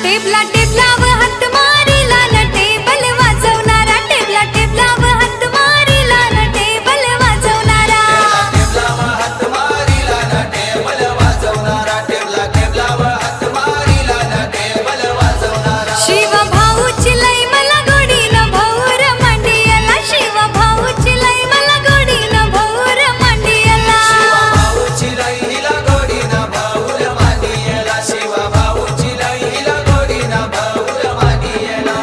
टेबला टेबला व हात मारिला न टेबल वाजवणारा टेबला टेबला व हात मारिला न टेबल वाजवणारा टेबला व हात मारिला न टेबल वाजवणारा टेबला टेबला व हात मारिला न टेबल वाजवणारा शिव भाऊची लई मला गोडी न भौर मांडियाला शिव भाऊची लई मला गोडी न भौर मांडियाला शिवा भाऊची लईला गोडी न भाऊर मानियला शिवा भाऊची लईला गोडी न भाऊर मानियला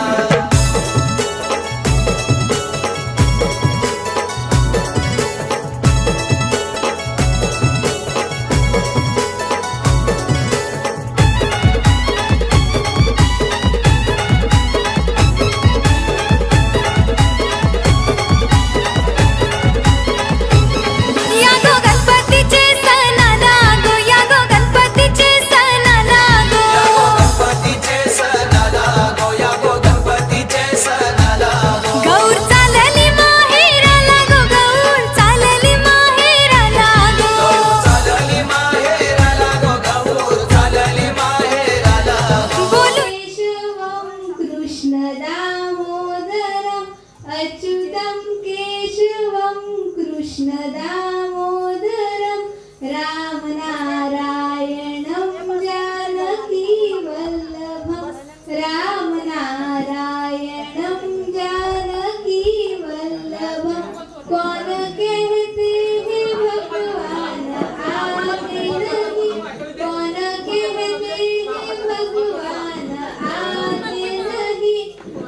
या गो गणपतीचे सणाला गो या गो गणपतीचे सणाला गो गणपतीचे सणाला गो या गो गणपतीचे सणाला गो गौर चालली माहेराला गो गौर चालली माहेराला गो चालली माहेराला गो गौर चालली माहेराला बोलू केशवं कृष्ण दामोदरम् अच्युतं केशवं कृष्ण दामोदरं राम नारायणं जानकी वल्लभं राम नारायणं जानकी वल्लभं कौन कहते हैं भगवान आते नहीं कौन कहते हैं भगवान आते नहीं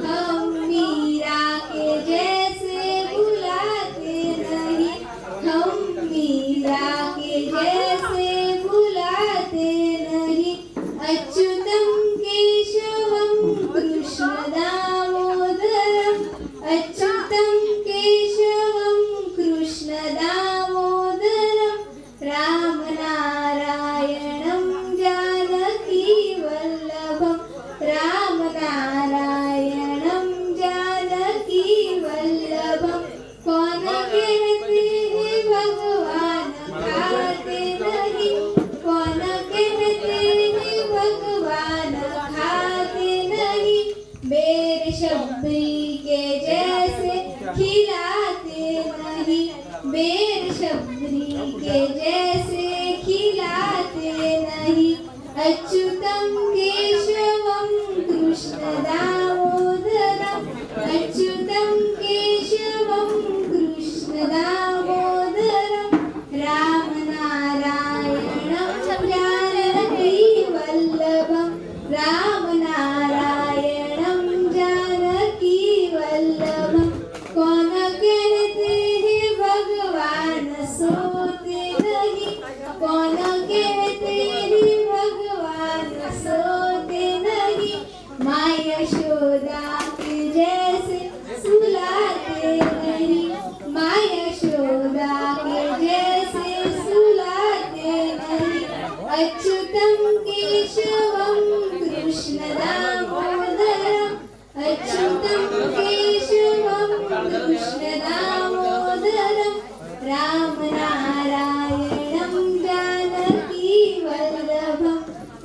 हम मीरा के जैसे बुलाते नहीं हम मीरा के जैसे बुलाते नहीं अच्युतं केशवं कृष्ण दामोदरम् अच्युतं केशवं कृष्ण दामोदरं राम नारायणं जानकी वल्लभं राम नारायणं जानकी वल्लभं कौन कहते हैं भगवान खाते नहीं कौन कहते हैं भगवान खाते नहीं बेर शबरी के जैसे खिलाते नहीं बेर शबरी के जैसे खिलाते नहीं अच्युतं केशवं कृष्ण दामोदरम् अच्युतं केशवं कृष्ण दामोदरं राम नारायणं जानकी वल्लभं राम नारायणं जानकी वल्लभं कौन कहते हैं भगवान सोते नहीं कौन कहते हैं भगवान सोते नहीं माँ यशोदा के जैसे सुलाते नहीं माँ यशोदा के जैसे सुलाते नहीं अच्युतं केशवं कृष्ण दामोदरम् अच्युतं केशवं कृष्ण दामोदरं राम नारायणं जानकी वल्लभं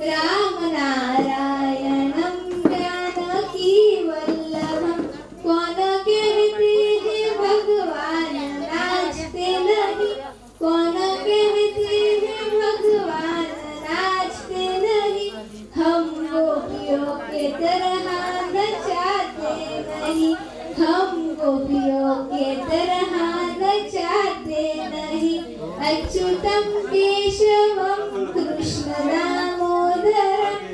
राम नारायणं जानकी वल्लभं कौन कहते हैं भगवान नाचते नहीं कौन कहते हैं भगवान नाचते नहीं हम गोपियों के तरह नचाते नहीं हम गोपियों के तरह नचाते नहीं अच्युतं केशवं कृष्ण दामोदरम्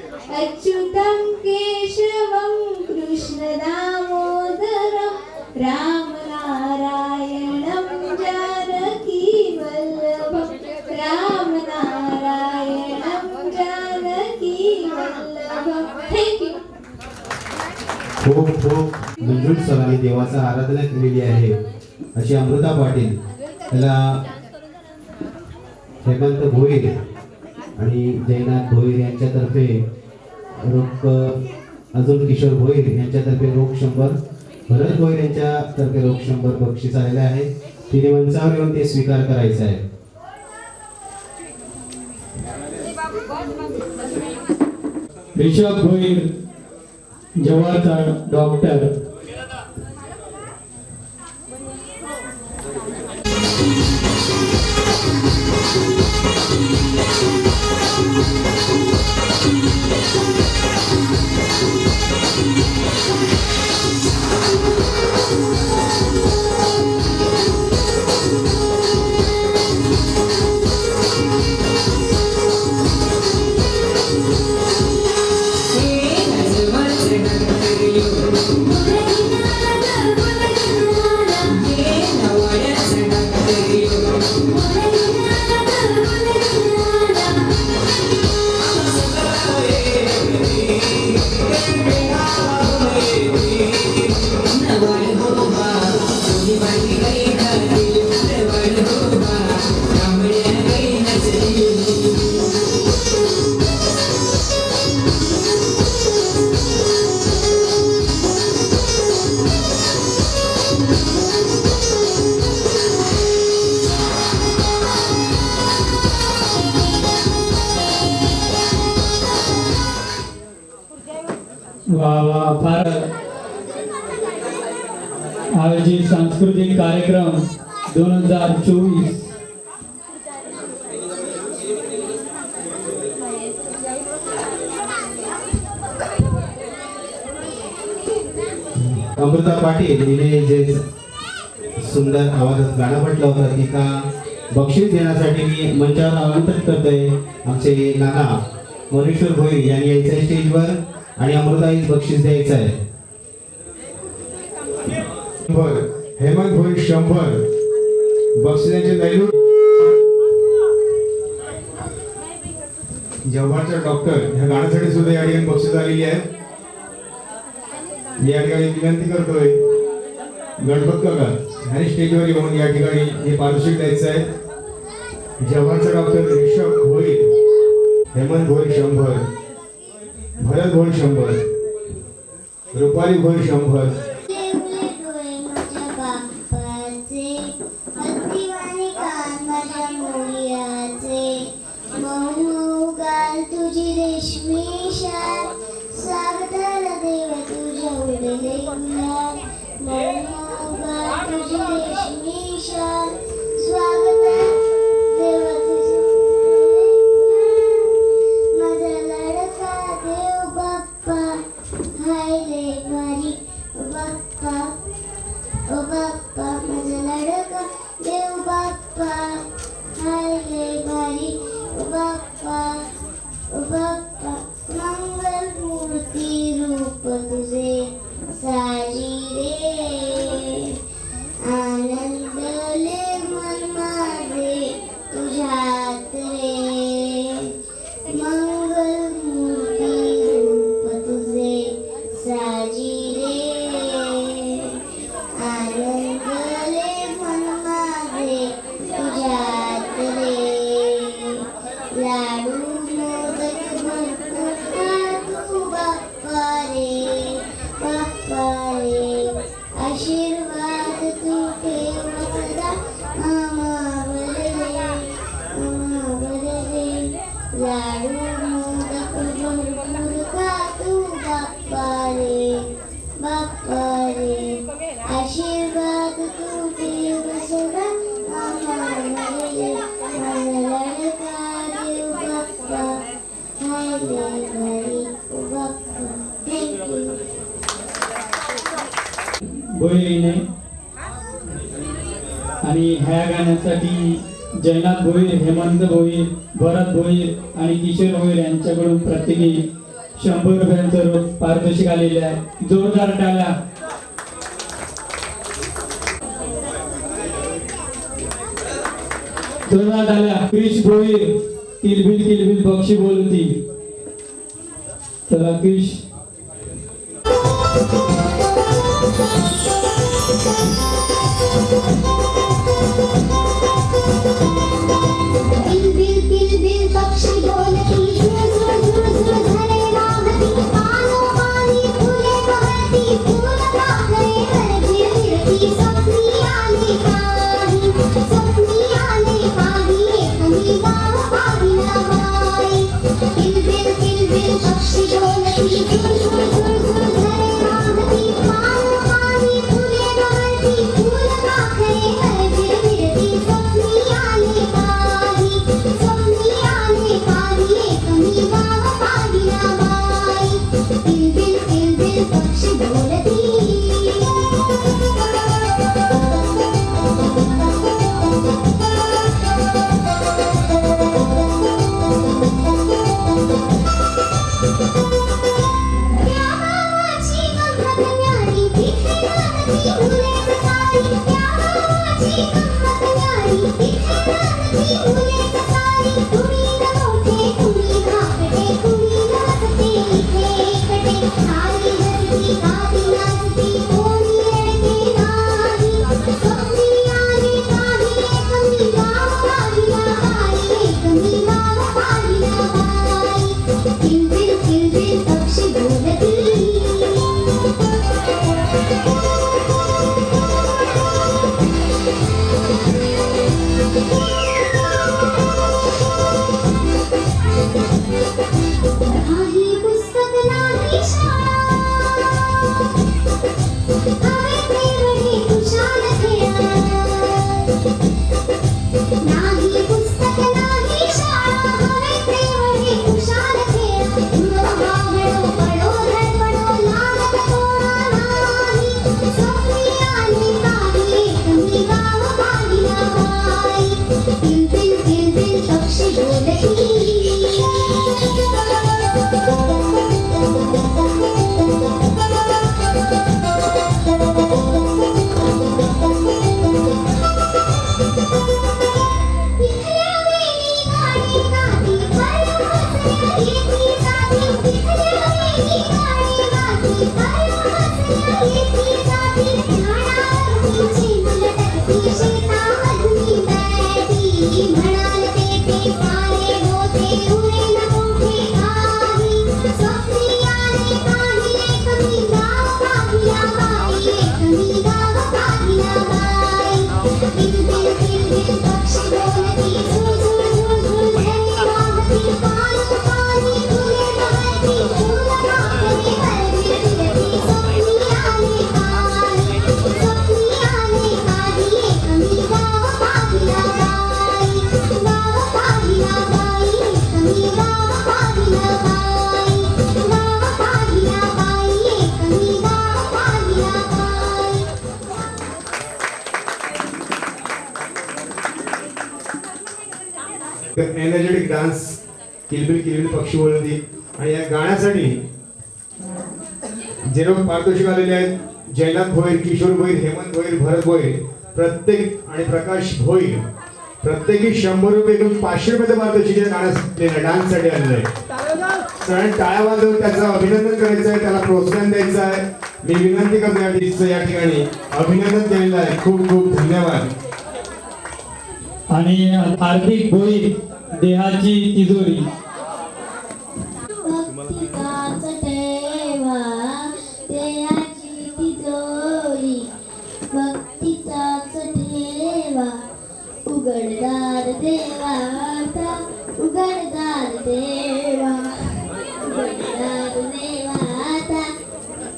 अच्युतं केशवं कृष्ण दामोदरं राम नारायणं जानकी वल्लभं राम नारायणं जानकी वल्लभं थँक यू खूप खूप मंजूर सरांनी देवाचा आराधना केलेली आहे अशी अमृता पाटील त्याला हेमंत भोईर आणि जयनाथ भोईर यांच्यातर्फे रोख अजून किशोर भोईर यांच्यातर्फे रोख 100, भरत भोईर यांच्यातर्फे रोख 100 बक्षीस आलेले आहे. तिने मंचावर येऊन ते स्वीकार करायचं आहे. ऋषभ भोईर जवळचा डॉक्टर. वा फार आयोजित सांस्कृतिक कार्यक्रम 2024. अमृता पाटील हिने जे सुंदर आवाजात गाणं म्हटलं होतं तिका बक्षीस देण्यासाठी मी मंचावर आमंत्रित करतोय. आमचे नाना मनीश्वर भोईर यांनी यायचं आहे स्टेजवर आणि अमृताईच बक्षीस द्यायचं आहे. हेमंत भोईर 100 बक्षिसांचे व्हॅल्यू. जव्हारचा डॉक्टर ह्या गाण्यासाठी सुद्धा या ठिकाणी बक्षीस आलेली आहे. या ठिकाणी विनंती करतोय गणपत काका ह्याने स्टेजवर येऊन या ठिकाणी हे पारितोषिक द्यायचं आहे. जव्हारचा डॉक्टर ऋषभ भोईर, हेमंत भोईर 100, भरत भोईर 100, रुपाली भोईर 100. तुझी रेशमी शाल सागदार देव तुझ्या उडले गुलाल. मनोगाल तुझी रेशमी शाल स्वागतार देव तुझे माझा लाडका देव बाप्पा हाय रे भारी बाप्पा. ओ बाप्पा माझा लाडका देव बाप्पा हाय रे भारी बाप्पा. ओ बाप्पा मंगल मूर्ती रूप तुझे साजी रे. आनंदले मन माझे तुझ्यात रे. मंगल मूर्ती रूप तुझे साजी रे. आनंदले मन माझे तुझ्यात रे. लाडू मोदक भरपूर खा तू बाप्पा रे बाप्पा रे. आशीर्वाद तू ठेव सदा आम्हावर रे. लाडू मोदक भरपूर खा तू बाप्पा रे बाप्पा रे. आशीर्वाद तू ठेव सदा आम्हावर रे. माझा लाडका देव बाप्पा हाय रे भारी बाप्पा. थँक्यू. भोईरीने आणि ह्या गाण्यासाठी जयनाथ भोईर, हेमंत भोईर, भरत भोईर आणि किशोर भोईर यांच्याकडून प्रत्येकी 100 रुपयांचं रोख पारितोषिक आलेले आहे. जोरदार टाळ्या. जोरदार टाळ्या. क्रिश भोईर किलबिल बक्षी बोलती. चला क्रिश. किलबिल किल किल किल किल पक्षी बोलती झू झू झू झू झरी गावती पाणी पाणी फुले बहरती फूल मागणी हळदी फिरती स्वप्नी आले काल स्वप्नी आले काल एक मी गाव पाहिला बाई गाव पाहिला बाई एक मी गाव पाहिला बाई गाव पाहिला बाई एक मी गाव पाहिला बाई एनर्जेटिक डान्स किलबिल किलबिल पक्षी बोलती आणि या गाण्यासाठी जे लोक पारितोषिक आलेले आहेत जयनाथ भोईर, किशोर भोईर, हेमंत भोईर, भरत भोईर प्रत्येक आणि प्रकाश भोईर प्रत्येकी 100 रुपये घेऊन 500 रुपयाचं पारितोषिक या गाण्यासाठी डान्ससाठी आलेलं आहे. सगळ्यांनी टाळ्या वाजवून त्याचं अभिनंदन करायचं आहे, त्याला प्रोत्साहन द्यायचं आहे. मी विनंती करतो या टीचचं या ठिकाणी अभिनंदन केलेलं आहे. खूप खूप धन्यवाद. आणि हार्दिक भोईर देहाची तिजोरी. भक्तिकाच ठेवा देहाची तिजोरी भक्तीचाच ठेवा उघडदार देवाचा उघडदार देवा उघडदार देवाचा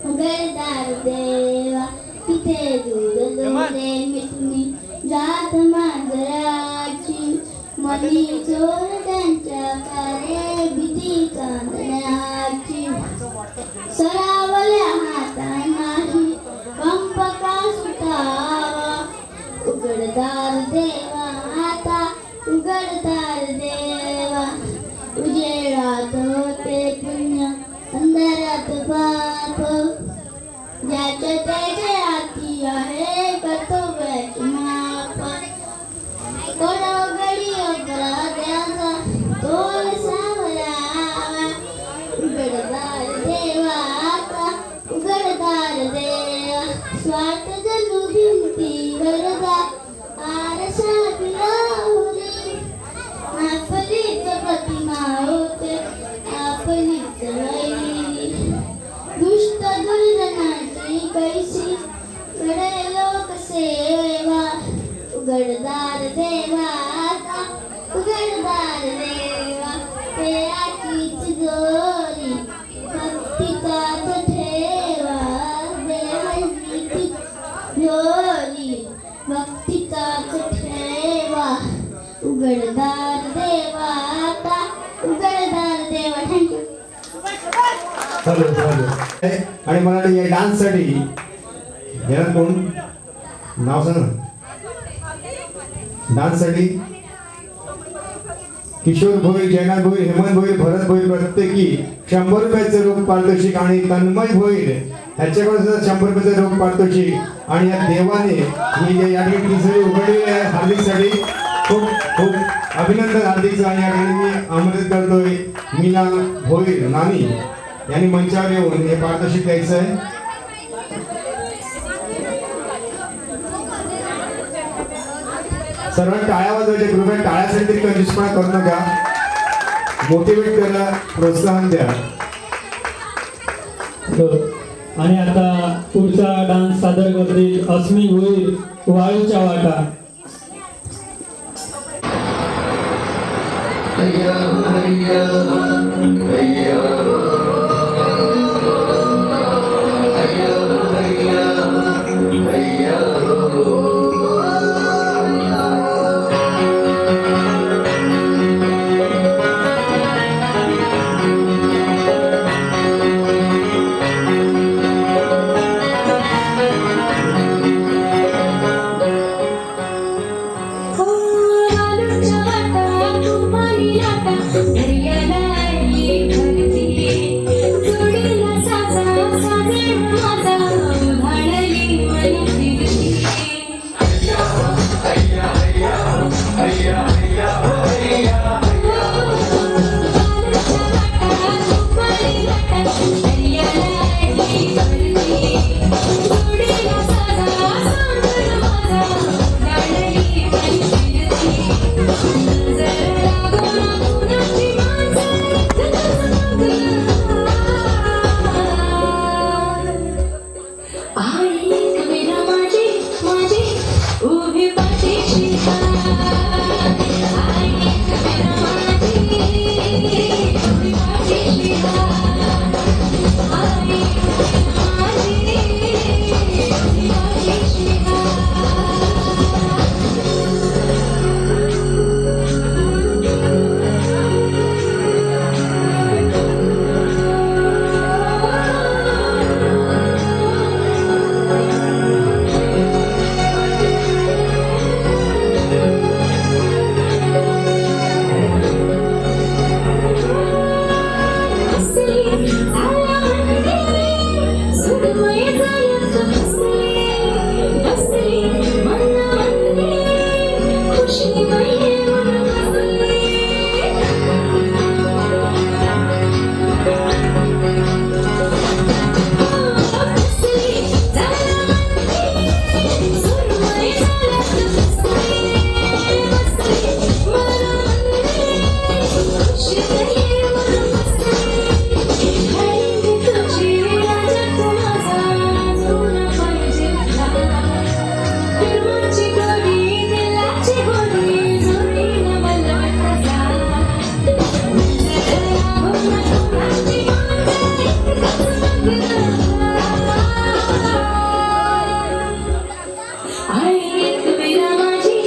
उघडदार देवा तिथे दूर दोरे मिटमी जात मांजराची मनी चोर त्यांच्या कारे भीती चांदण्याची सरावल्या हाता नाही कंप का सुटावा उघडदार देवा आता उघडदार देवा उजेडात होते पुण्य अंधारात पाप ज्याच्या त्याच्या हाती आहे कर्तव्याची माप कोणागडी अपराध्याचा तोल सावरावा उघडदार देवा आता उघडदार देवा स्वार्थ जणू भिंती वरदा आरसा बिलावली आपलीच प्रतिमा होते आपलीच वैरी दुष्ट दुर्जनाची कैसी कडे लोकसेवा उघडदार देवा आता उघडदार देवा देहाची तिजोरी भक्तीचाच ठेवा देहाची तिजोरी भक्तीचाच ठेवा उघडदार देवा आता उघडदार देवा. थँक्यू. आणि मला वाटतं या डान्ससाठी याला कोण नाव सांग डान्ससाठी किशोर भोईर, जयनाथ भोईर, हेमंत भोईर, भरत भोईर प्रत्येकी 100 रुपयाचं रोख पारितोषिक आणि तन्मय भोईर ह्याच्याकडे सुद्धा 100 रुपयाचं रोख पारितोषिक आणि या देवाने ही या ठिकाणी तिजोरी उघडलेली आहे. हार्दिकसाठी खूप खूप अभिनंदन हार्दिकचं. आणि या ठिकाणी मी आमंत्रित करतोय मीना भोईर नानी यांनी मंचावर येऊन हे पारितोषिक द्यायचं आहे. सर्वांनी टाळ्या वाजवायच्या. कृपया टाळ्यासाठी तरी कंजूसपणा करू नका. मोटिवेट करा, प्रोत्साहन द्या. आणि आता पुढचा डान्स सादर करतील अस्मी भोईर, वाळूच्या वाटा. हो वाळूच्या वाटा तुम्हारी लाटा हरियाला उभी पाठीशी आई एक विना माझी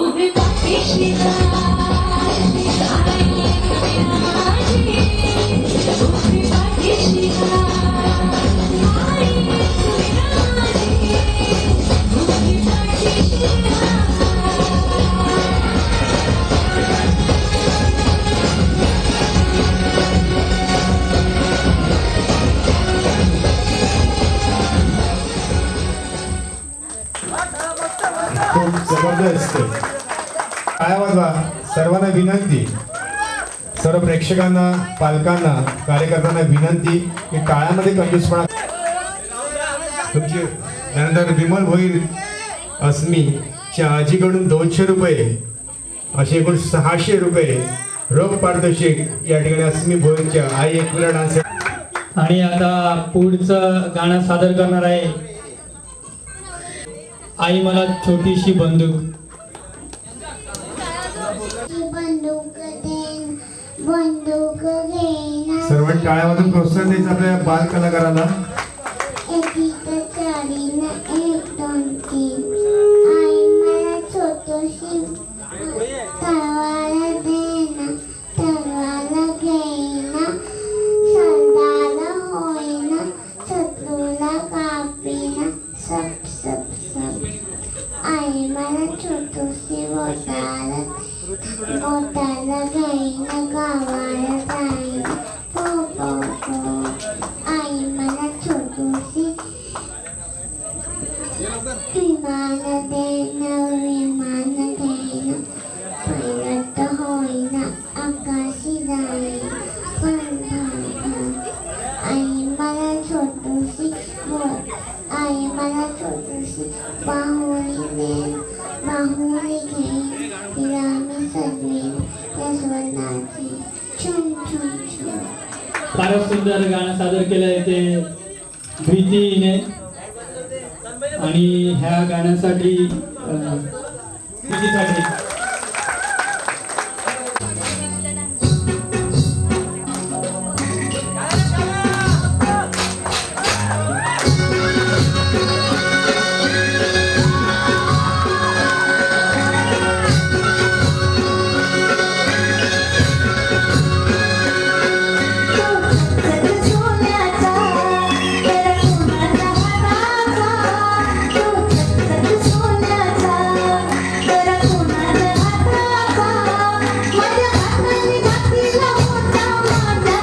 उभी पाठीशी आई एक विना माझी उभी पाठीशी खूप जबरदस्त काय वाजवा. सर्वांना विनंती, सर्व प्रेक्षकांना, पालकांना, कार्यकर्त्यांना विनंती की काळामध्ये कंजूसपणा. तुमची त्यानंतर विमल भोईर अस्मीच्या आजीकडून 200 रुपये असे एकूण 600 रुपये रोख पारितोषिक या ठिकाणी अस्मी भोईरच्या आई एकविरा डान्स. आणि आता पुढचं गाणं सादर करणार आहे आई मला छोटीशी बंदूक. बंदूक घेना सर्वांनी टाळ्यामधून प्रोत्साहन द्यायचं आपल्या बाल कलाकाराला. एक चालीन 1 2 3 आई मला छोटीशी तलवार देना तलवार घेना सरदार होईना शत्रूला कापीना सब सब सब आई मला छोटीशी बोटाला घेईना गावाला जाईना पो पो पो आई मला आई मला छोटीशी बाहुली घेईन तिला मी सजवीन त्या स्वर्णाची छुम छुम छुम. फारच सुंदर गाणं सादर केलंय ते प्रीतीने आणि ह्या गाण्यासाठी प्रीतीसाठी माझ्या हाताने घातलेला मोठा माझ्या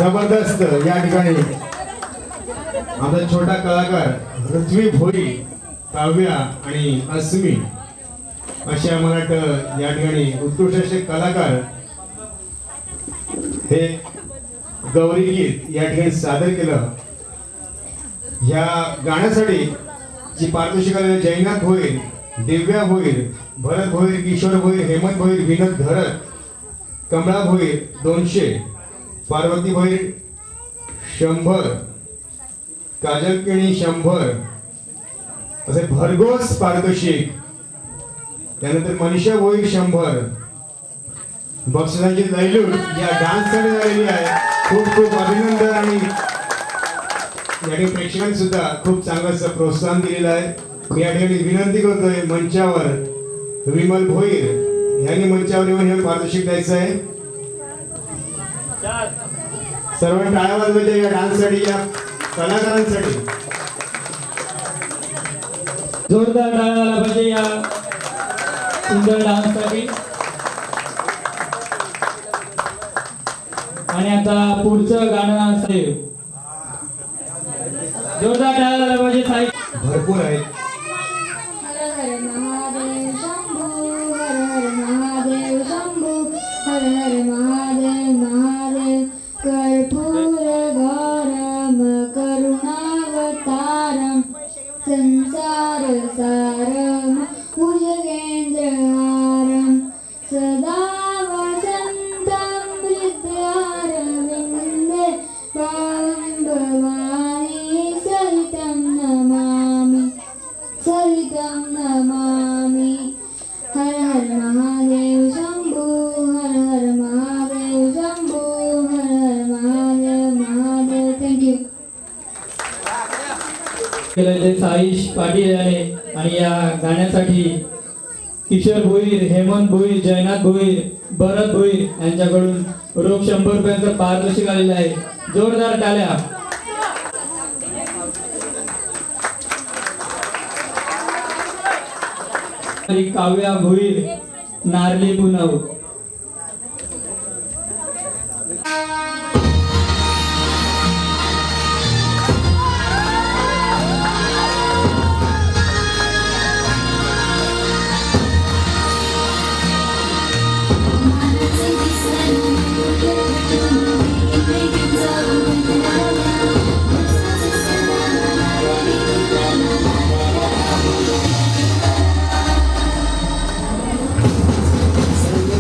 जबरदस्त या ठिकाणी आमचा छोटा कलाकार पृथ्वी भोई, काव्या आणि अस्मी अशा मला वाटतं या ठिकाणी उत्कृष्ट असे कलाकार हे गौरी गीत या ठिकाणी सादर केलं. या गाण्यासाठी जी पारितोषिक आलेली जयनाथ भोईर, दिव्या भोईर, भरत भोईर, किशोर भोईर, हेमंत भोईर, विनोद घरत, कमळा भोईर 200, पार्वती भोईर 100, काजल केणी 100 असे भरघोस पारितोषिक. त्यानंतर मनीषा भोईर 100 बक्षिसांची लयलूट या डान्ससाठी झालेली आहे. खूप खूप अभिनंदन आणि या ठिकाणी प्रेक्षकांनी सुद्धा खूप चांगलं असं प्रोत्साहन दिलेलं आहे. मी या ठिकाणी विनंती करतोय मंचावर विमल भोईर यांनी मंचावर येऊन हे पारितोषिक द्यायचं आहे. सर्वांनी टाळ्या वाजवायच्या या डान्ससाठी, या कलाकारांसाठी. जोरदार टाळ्या झाला पाहिजे या सुंदर डान्ससाठी. आणि आता पुढचं गाणं असेल. जोरदार टाळ्या झाला पाहिजे साई. भरपूर आहेत. हर हर महादेव शंभू, हर हर महादेव शंभू, हर हर महादेव महादेव. कर्पूर गौरम करुणावतारम संसार सारम भुजगेंद्रहारम सदा वसंतं हृदयारविन्दे पावनं भवानी सहितं नमामि, सहितं नमामि. हर हर महादेव शंभू, हर हर महादेव शंभू, हर हर महादेव महादेव. थँक्यू. केलेले साईश पाटील आले आणि या गाण्यासाठी किशोर भोईर, हेमंत भोईर, जयनाथ भोईर, भरत भोईर यांच्याकडून रोख 100 रुपयांचं पारितोषिक आलेलं आहे. जोरदार टाळ्या. काव्या भोईर, नारली पुनव.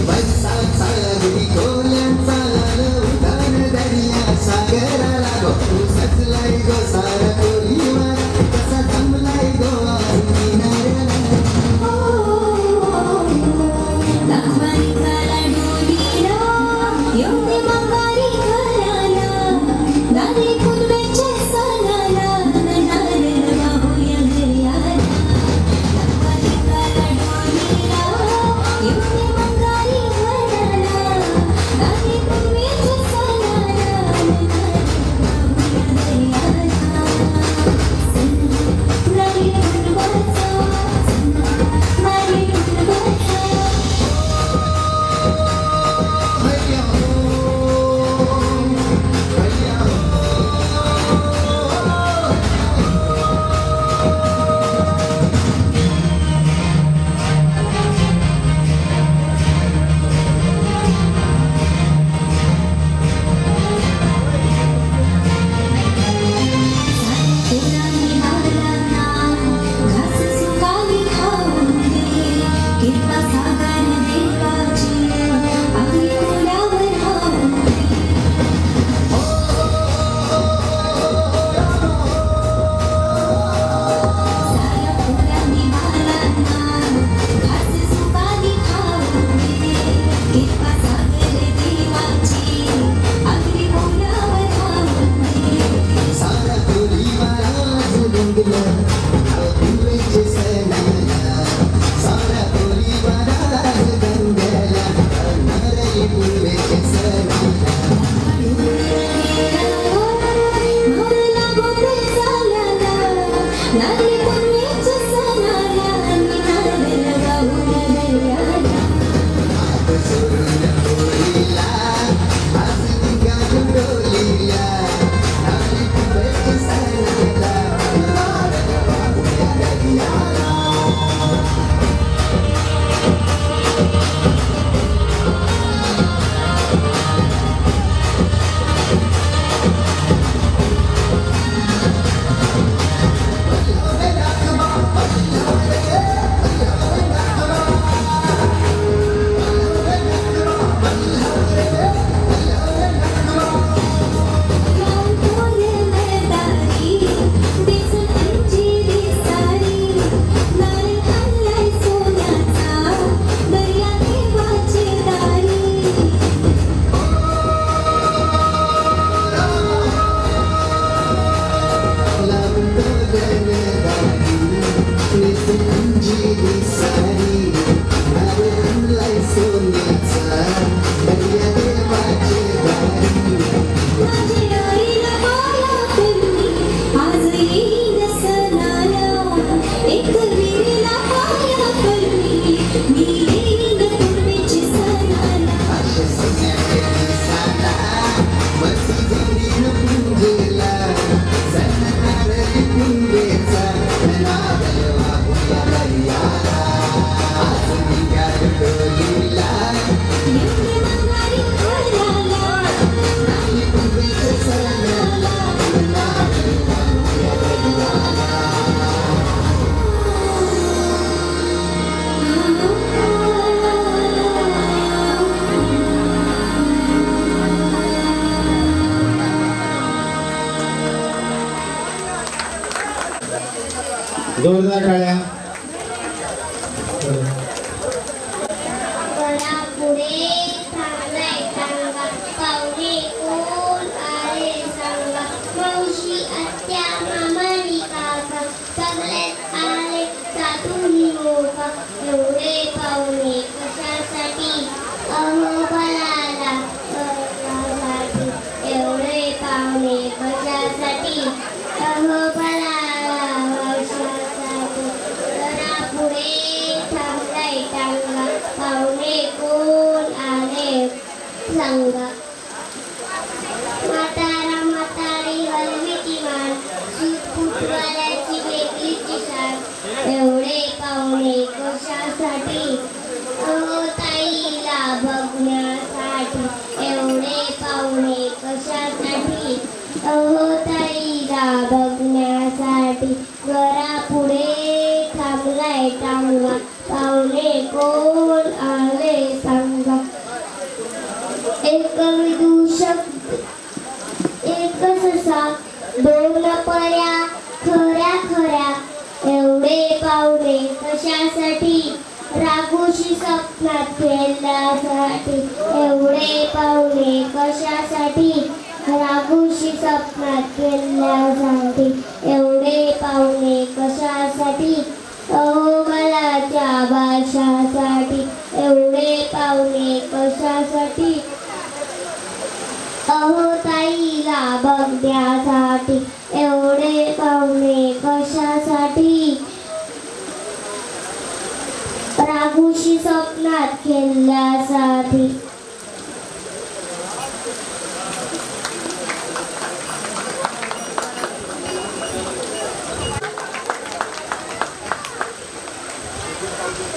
Bye. जोरदार टाळ्या. घरा पुढे थांबलाय टांगा पाहुणे कोण आले सांगा मावशी आत्या मामानी काका सगळेच आले साधूनी मोका एवढे पाहुणे कशासाठी अहोबलाला कशासाठी एवढे पाहुणे कशासाठी अहोबलाला कशासाठी घरा पुढे थांबलाय टांगा पाहुणे कोण आले सांगा म्हातारा म्हातारी हलवीची मान फुटवाल्याची वेगळीची शान एवढे पाहुणे कशासाठी अहो ताईला बघण्यासाठी एवढे पाहुणे कशासाठी अहो ताईला बघण्यासाठी घरा पुढे थांबलाय टांगा पाहुणे कोण आले सांगा एक विदूषक एक ससा दोन पर्या खऱ्या खऱ्या एवढे पाहुणे कशासाठी राघोशी स्वप्नात खेळण्यासाठी एवढे पाहुणे कशासाठी राघोशी स्वप्नात खेळण्यासाठी एवढे पाहुणे कशासाठी अहोबलाच्या भाषासाठी एवढे पाहुणे कशासाठी अहो ताईला बघण्यासाठी एवढे पाहुणे कशासाठी राघोशी स्वप्नात खेळण्यासाठी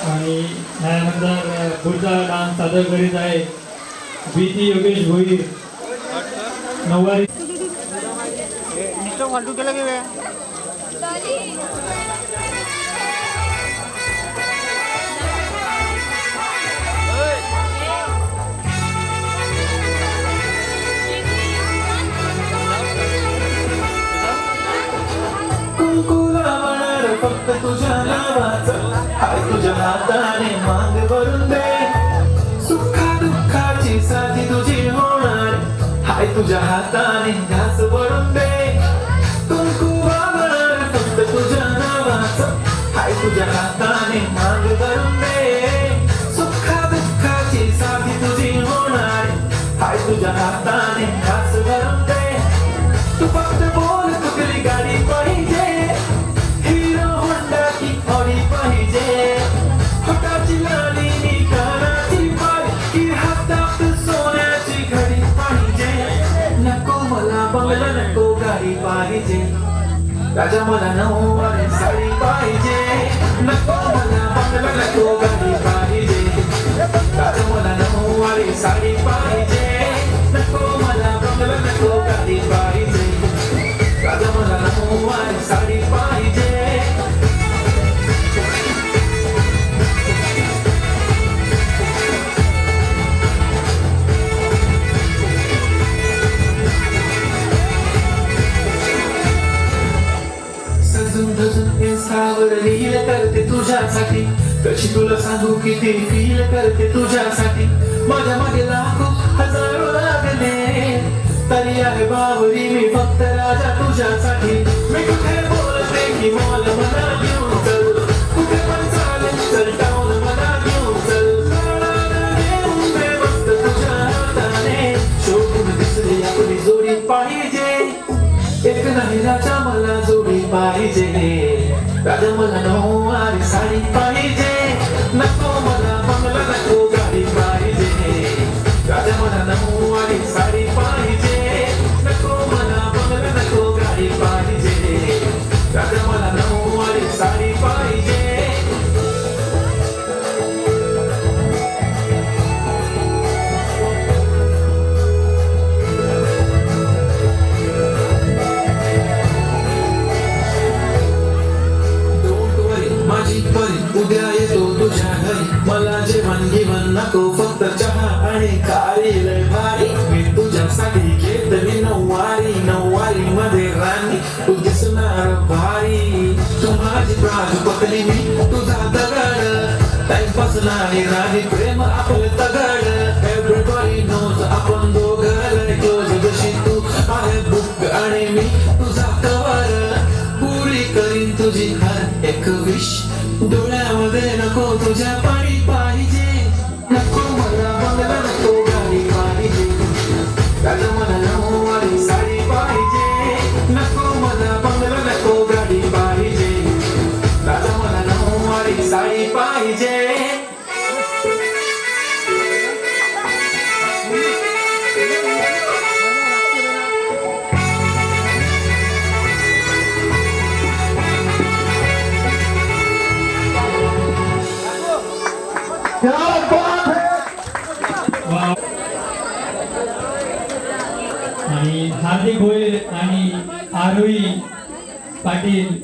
आणि त्यानंतर पुढचा डान्स सादर करीत आहे भीती योगेश भोईर नऊवारी. कुंकुलावर फक्त तुझ्या नावाचं हाय तुझ्या हाताने माग भरून दे सुखा दुःखाची साथी तुझी होणार हाय तुझ्या हाताने घास भरून दे कुंकुलावर फक्त तुझ्या नावाचं हाय तुझ्या हाताने माग भरून दे सुखा दुःखाची साथी तुझी होणार हाय तुझ्या हाताने घास भरून दे तू फक्त बोल कुठली गाडी पाहिजे हिरो होंडा की ऑडी पाहिजे हाताची लाली नी कानाची बारी की हातात सोन्याची घडी पाहिजे नको मला बंगला नको गाडी पाहिजे राजा मला नऊवारी साडी पाहिजे नको मला बंगला नको गाडी पाहिजे राजा मला नऊवारी साडी पाहिजे नको मला बंगला नको गाडी पाहिजे राजा मला नऊवारी साडी पाहिजे सजून धजून इंस्टावर रील करते तुझ्यासाठी कशी तुला सांगू किती फील करते तुझ्यासाठी माझ्या मागे लाखो हजारो लागले तरी आहे बावरी मी फक्त राजा तुझ्यासाठी मी कुठे बोलते की मॉल मला घेऊन चल कुठे पण चालेल चल टाऊन मला घेऊन चल घेऊन दे मस्त तुझ्या हाताने शोधून दिसली आपली जोडी पाहिजे एक नाही राजा मला जोडी पाहिजे राजा मला नऊवारी साडी पाहिजे नको मला बंगला नको गाडी पाहिजे राजा मला नऊवारी साडी पाहिजे नको मला बंगला नको गाडी पाहिजे राजा मला नऊवारी साडी पाहिजे उद्या येतो तुझ्या घरी मला जेवण घेवण नको फक्त चहा आणि खारी लय भारी मी तुझ्यासाठी घेतली नऊवारी नऊवारी मध्ये राणी तू दिसणार भारी तू माझी प्राण टाकली मी तुझा दगड टाइमपास नाही राणी प्रेम आपलं तगड एव्हरीबॉडी नोज आपण दोघं क्लोज जशी तू आहे बुक आणि मी तुझा कवर पुरी करीन तुझी हर एक विश डोळ्यामध्ये नको तुझ्या पाणी पाहिजे नको मला बंगला नको गाडी पाहिजे दादा मला नऊवारी साडी पाहिजे नको मला बंगला नको गाडी पाहिजे दादा मला नऊवारी साडी पाहिजे आणि हार्दिक भोईर आणि आरोही पाटील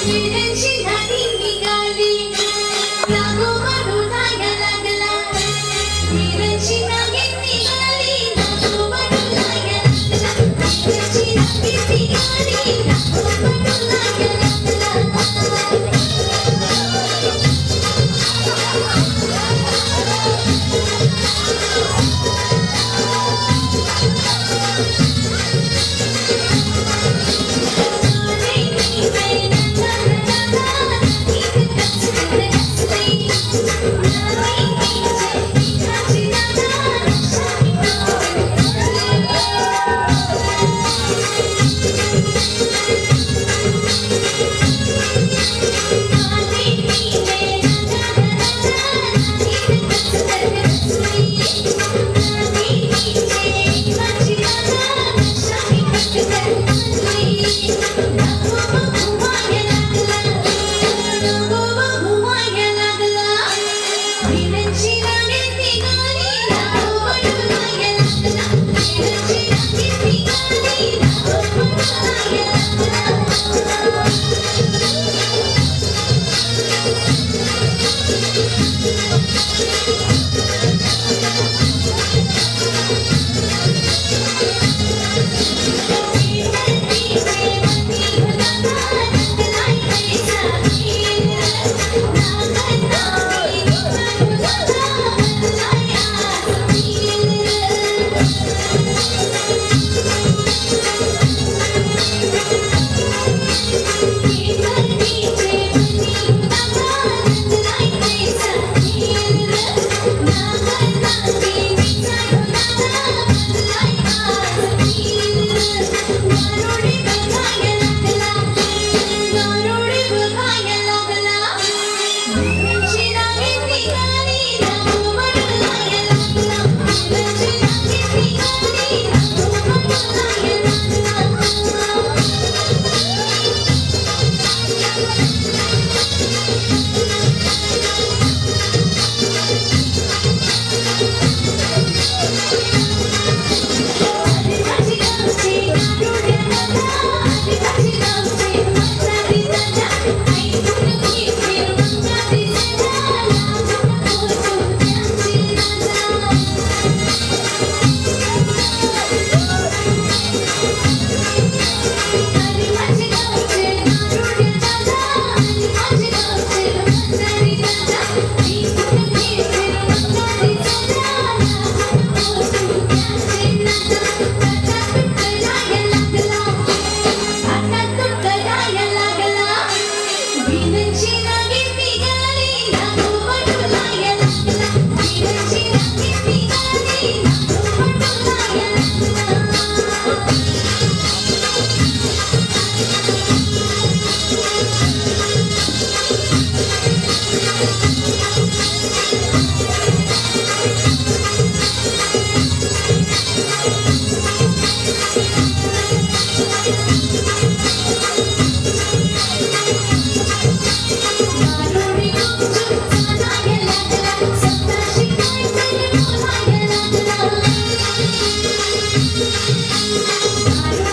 विरंची नदी निघाली नागोबा डोलायला लागला विरंची नदी निघाली नागोबा डोलायला लागला विरंची नदी निघाली नागोबा डोलायला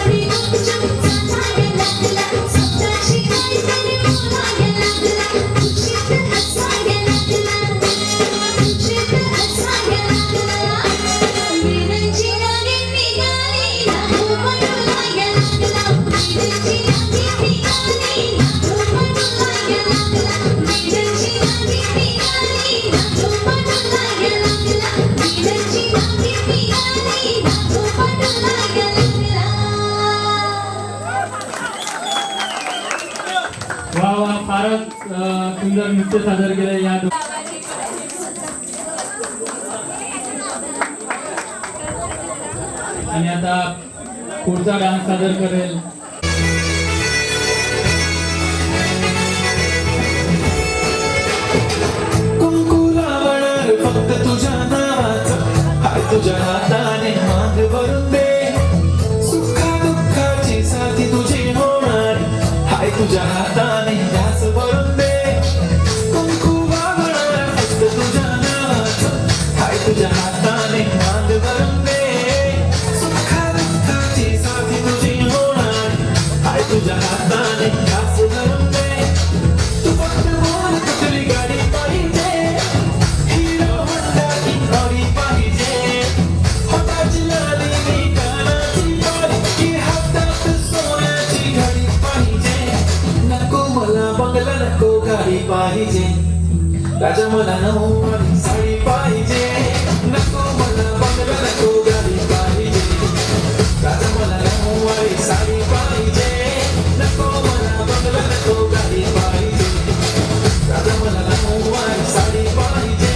Thank you. फारच सुंदर नृत्य सादर केलं या आणि आता पुढचा डान्स सादर करेल कुंकू लावणार फक्त तुझ्या नावाचं हाय तुझ्या हाताने माग भरून दे सुखा दुःखाची साथी तुझी होणार हाय तुझ्या हाताने ध्यास भरून दे कुंकू लावणार फक्त तुझ्या नावाचं हाय तुझ्या हाताने माग भरून दे सुखा दुःखाची साथी तुझी होणार हाय तुझ्या हाताने ध्यास भरून दे तू फक्त बोल कुठली गाडी पाहिजे हिरो होंडा की गाडी पाहिजे हाताची लाली मी कानाची बाळी की हातात सोन्याची घडी पाहिजे नको मला बंगला नको गाडी पाहिजे राजा मला नऊवारी साडी पाहिजे नको मला बंगला नको गाडी पाहिजे राजा मला नऊवारी साडी पाहिजे नको मला बंगला नको गाडी पाहिजे राजा मला नऊवारी साडी पाहिजे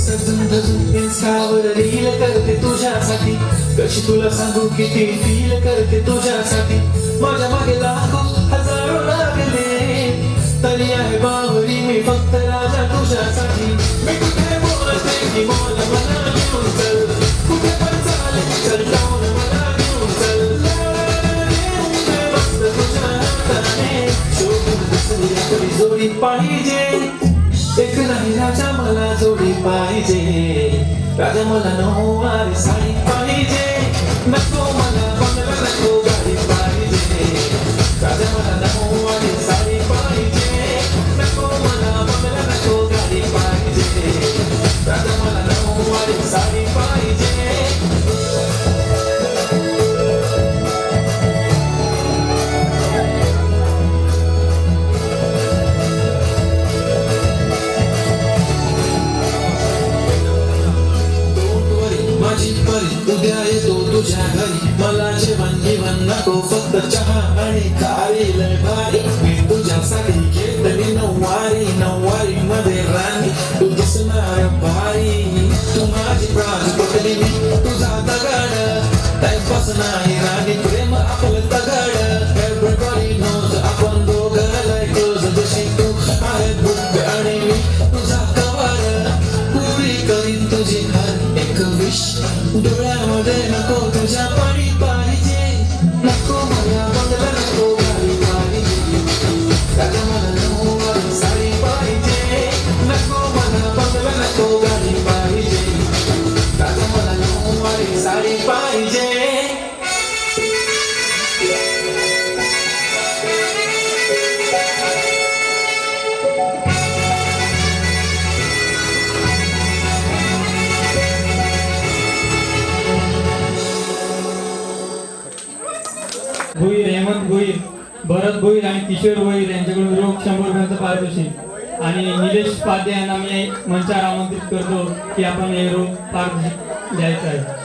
सजून धजून इंस्टावर रील करते तुझ्यासाठी कशी तुला सांगू किती फील करते तुझ्यासाठी माझ्या मागे लाखो हजारो लागले तरी आहे बावरी मी फक्त राजा तुझ्यासाठी मी कुठे बोलते की बोल मला घेऊन चल कुठे पण चालेल चल जाऊन मला घेऊन चल घेऊन दे मस्त तुझ्या हाताने शोधून दुसरी आपली जोडी पाहिजे एक नाही राजा मला जोडी पाहिजे राजा मला नऊवारी साडी पाहिजे नको मला बंगला नको गाडी पाहिजे राजा मला नऊवारी साडी पाहिजे नको मला बंगला नको गाडी पाहिजे राजा मला नऊवारी साडी पाहिजे माझी परी उद्या येतो तुझ्या घरी मला जेवण घेवण नको फक्त चहा आणि खारी लय भारी मी तुझ्यासाठी घेतली नऊवारी नऊवारी मध्ये राणी तू दिसणार भारी तू माझी प्राण पटली मी तुझा दगड टाइमपास नाही राणी प्रेम आपलं दगड एव्हरीबॉडी नोज आपण दोघं लय क्लोज जशी तू आहे बुक आणि मी तुझा कवर पुरी करीन तुझी हर एक विश डोळ्यामध्ये नको तुझ्या पाणी पाहिजे नको मला बंगला नको गाडी पाहिजे राजा मला नऊवारी साडी पाहिजे नको मला बंगला नको गाडी पाहिजे राजा मला नऊवारी साडी पाहिजे भोईर हेमंत भोईर भरत भोईर आणि किशोर भोईर यांच्याकडून रोख 100 रुपयांचं पारितोषिक आणि निलेश पाध्ये यांना मी मंचावर आमंत्रित करतो की आपण हे रोख पारितोषिक द्यायचं आहे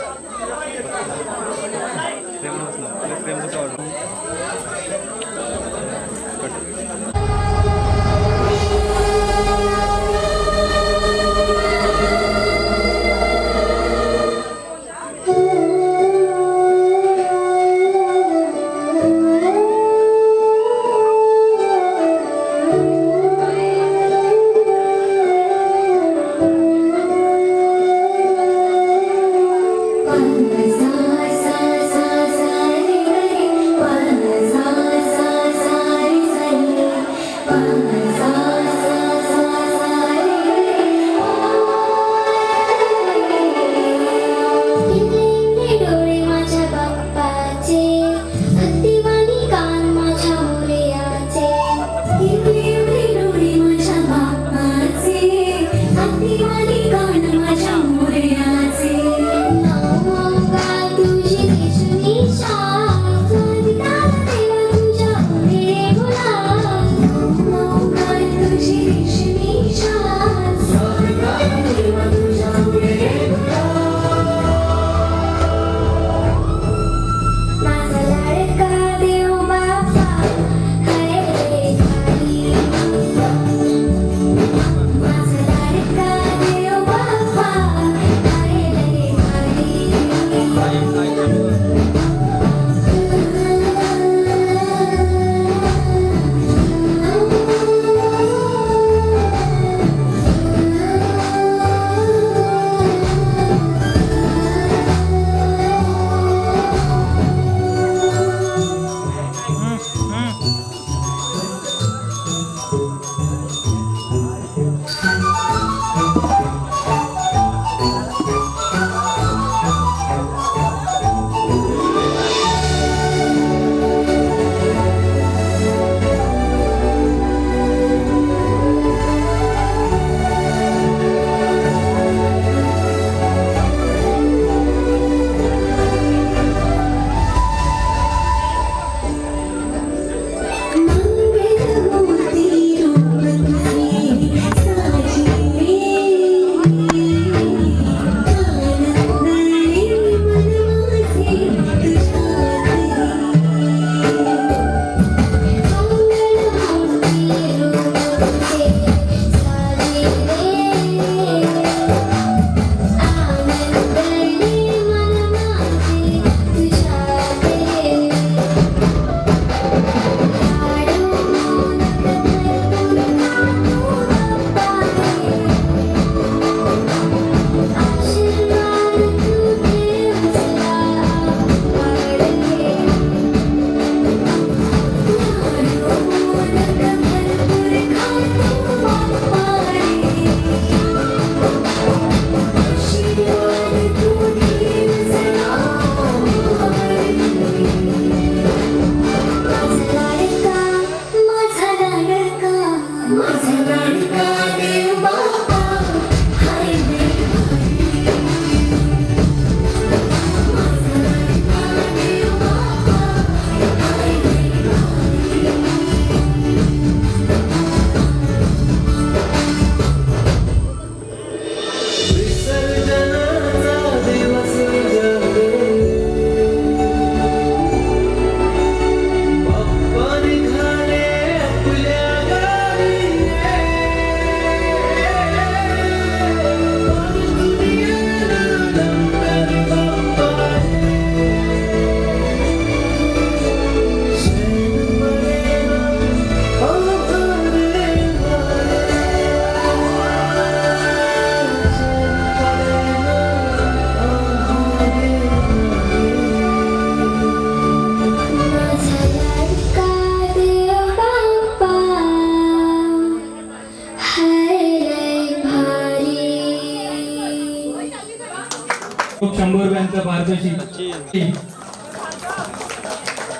त्यांचं पारदर्शी.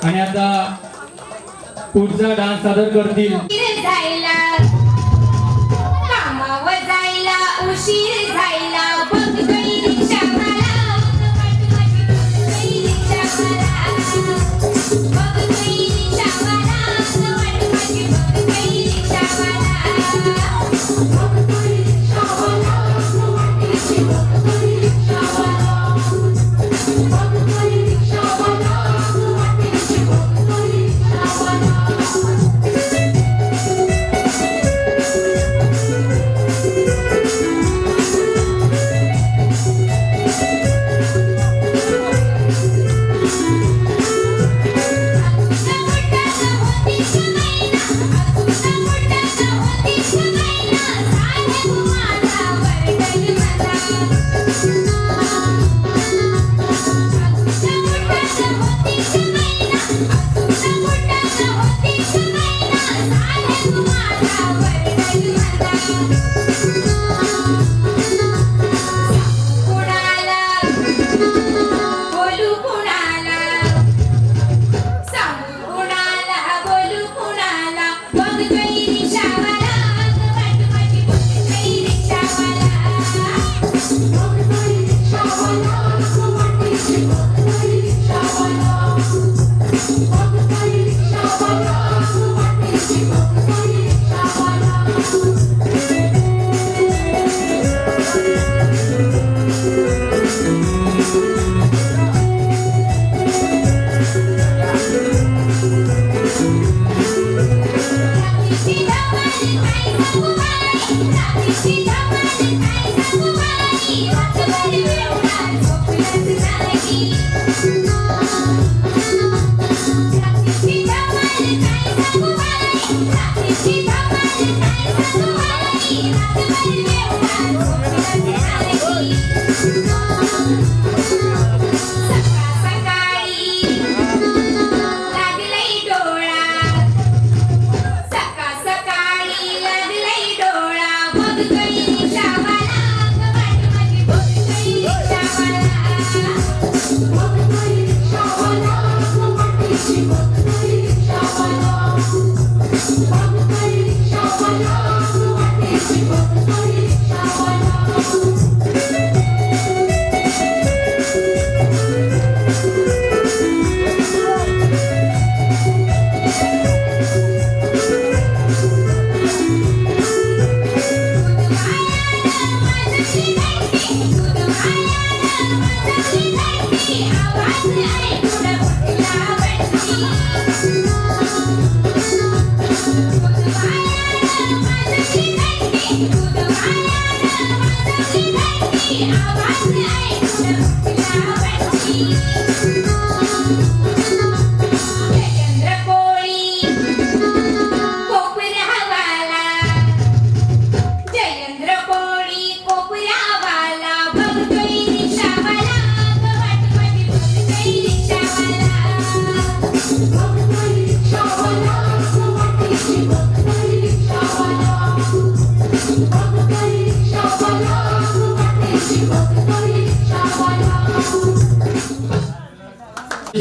आणि आता पुढचा डान्स सादर करतील उशीर जायला कामावर जायला उशीर जायला बघ गई रिक्षावाला बघ गई रिक्षावाला बघ गई रिक्षावाला बघ गई रिक्षावाला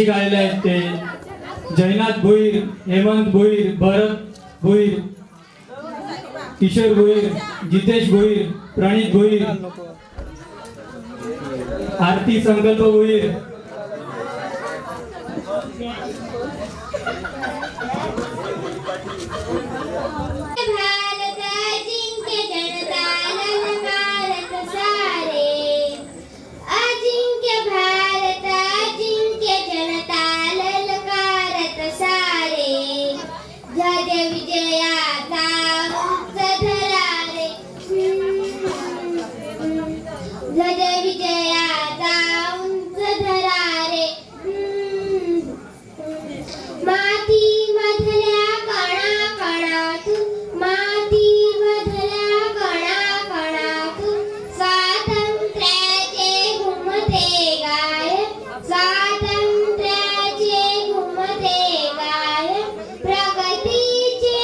गायले आहेत ते जयनाथ भोईर, हेमंत भोईर, भरत भोईर, किशोर भोईर, जितेश भोईर, प्रणित भोईर, आरती संकल्प भोईर. भारत अजिंक्य जनता ललकारत सारे अजिंक्य भारत अजिंक्य जनता ललकारत सारे जय विजयाचा उंच धरा रे जय विजयाचा उंच धरा रे माती मधल्या कणा कणातून माती मधल्या कणा कणातून स्वातंत्र्याचे घुमते गाय स्वातंत्र्याचे घुमते गाय प्रगतीचे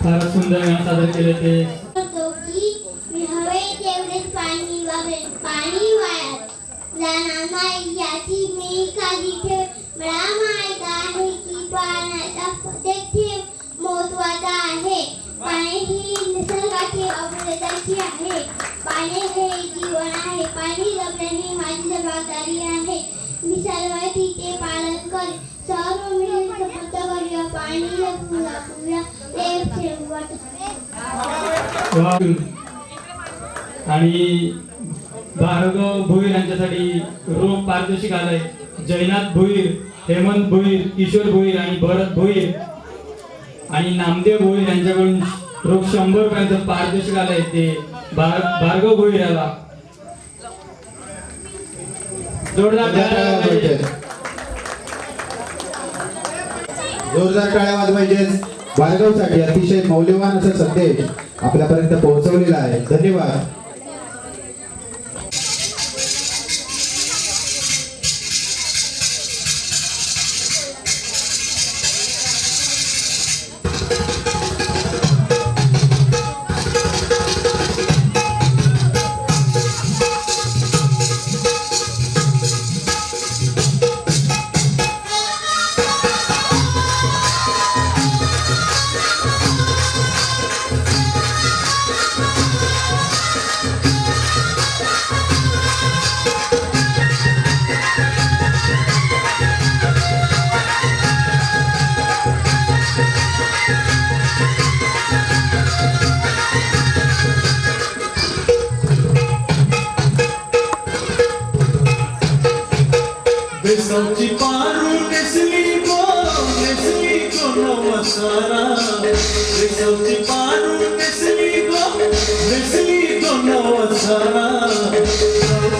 फार सुंदर गाणं सादर केले ते. तो की मी हवे तेवढेच पाणी वापरेन, पाणी वाया जाणार नाही याची मी काळजी ठेव. मला माहित आहे की पाण्याचा देखील महत्त्वाचा आहे. पाणी ही निसर्गाची अमूल्यताची आहे. पाणी हे जीवन आहे. पाणी जपणे ही माझी जबाबदारी आहे. मी सर्व तिचे पालन करेन. सर्व मिळून शपथ करूया, पाणी जपूया, देव ठेवू. आणि भार्गव भोईर यांच्यासाठी रोप पारितोषिक आलंय. जयनाथ भोईर, हेमंत भोईर, किशोर भोईर आणि भरत भोईर आणि नामदेव भोईर यांच्याकडून रोख 100 रुपयांचं पारितोषिक आलंय ते भार्गव भोईर याला जोरदार टाळ्या वाजवायचे. जोरदार टाळ्या वाजवायचे. भार्गवसाठी अतिशय मौल्यवान असा संदेश आपल्यापर्यंत पोहोचवलेला आहे. धन्यवाद. बेसावची पारू नेसली गो नवसारा. बेसावची पारू नेसली गो नवसारा.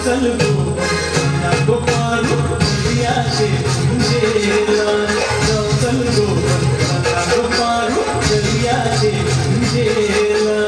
चल गो पारू दर्याचे झुंजेला. चल गो पारू दर्याचे झुंजेला.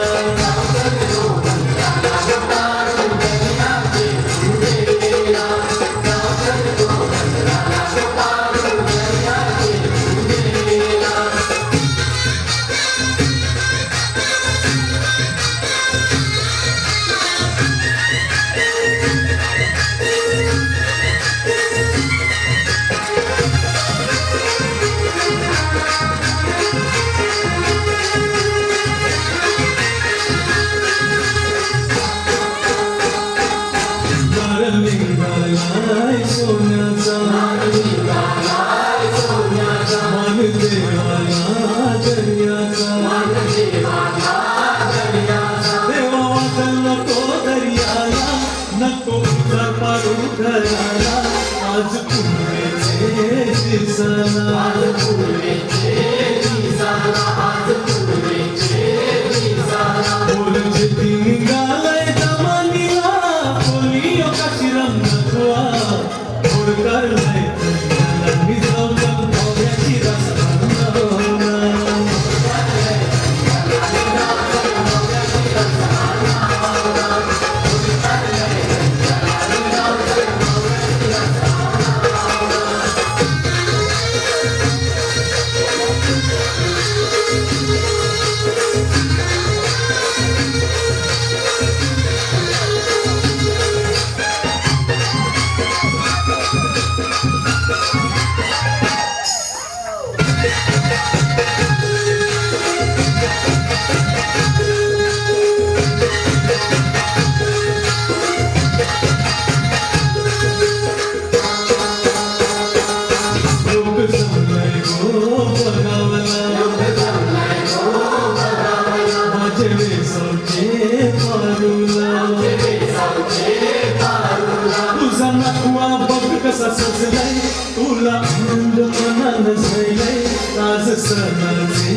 तुला आनंद मनानं सैलय आज सणाचे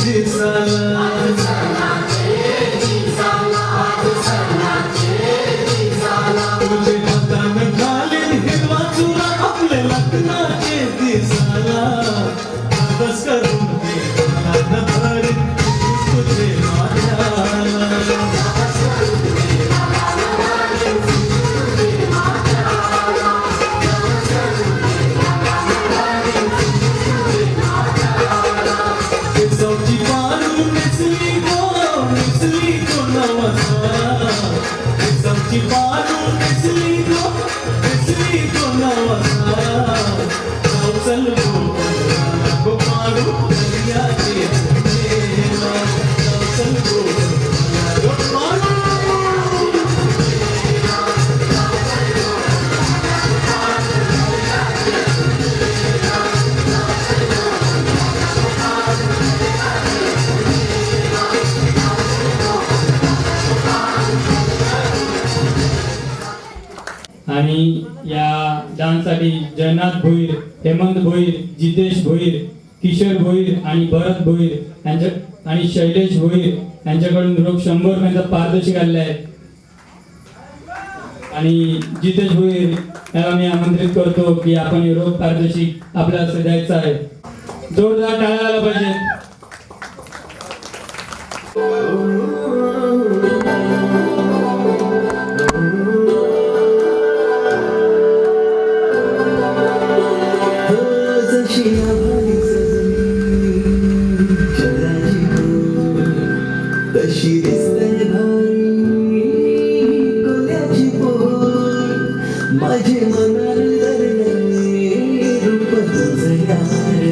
दिसाला. तुझे हातानं घालीन हिरवा चुरा आपल्या लग्नाचे दिसाला. बस करून दे मनानं भरीन तुझे माझ्याला. बेसावची पारू नेसली दर्याचे देवा, चल गोड मारो. आणि या डान्ससाठी जयनाथ भोईर, हेमंत भोईर, जितेश भोईर, किशोर भोईर आणि भरत भोईर यांच्या आणि शैलेश भोईर यांच्याकडून रोख 100 रुपयांचा पारितोषिक आलेला आहे. आणि जितेश भोईर याला मी आमंत्रित करतो की आपण हे रोख पारितोषिक आपल्याला द्यायचं आहे. जोरदार टाळ्या आला पाहिजे. जशी आभाळी सजली जगाची बोल, तशी दिसते भारी कोल्याची पोल. माझे मनाल धरले रूप तुझं यार,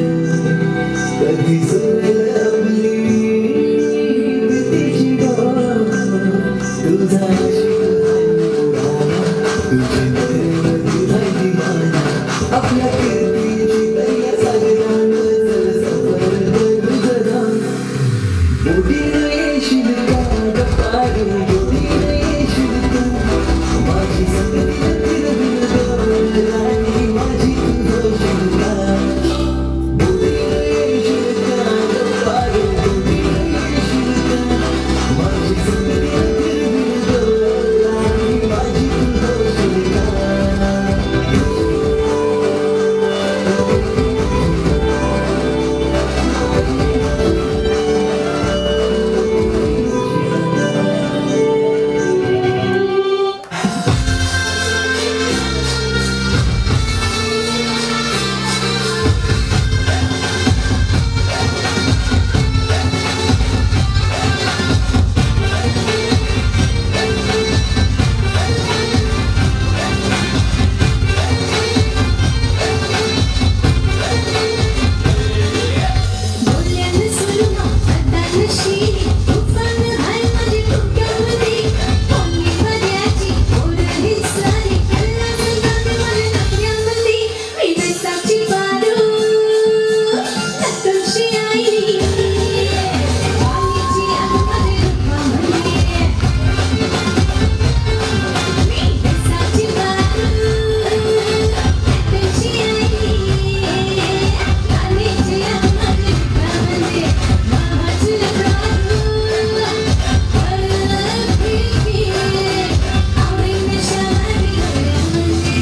कधी सुरेल आपली भीतीची डोल. तुझा तुझी तुझी माझ्या आपल्या कीर्तीची दैया सागरान जर सफर तुझं बोटीनं येशील का गप्पारे, बोटीनं येशील का माझी संगती फिरविल आणि माझी तू होशील का. बोटीनं येशील का गप्पारे, बोटीनं येशील का माझी संगती फिरविल आणि माझी तू होशील का. बोलण्यानं सुरमा हातानं शिरी, तुफान हाय माझी डोक्यामध्ये. कोणी पर्याची पोरं ही सारी, कल्लाचं गाणं माझ्या डोक्यामध्ये. मी बैसाखी बारू, नटूनशी आईली, वाणीची आग माझ्या रूपामध्ये. मी बैसाखी बारू, नटूनशी आईली, वाणीची आग माझ्या रूपामध्ये. महाचुल बारू, परफिकी, आवडीनं शहारी डोळ्यामध्ये.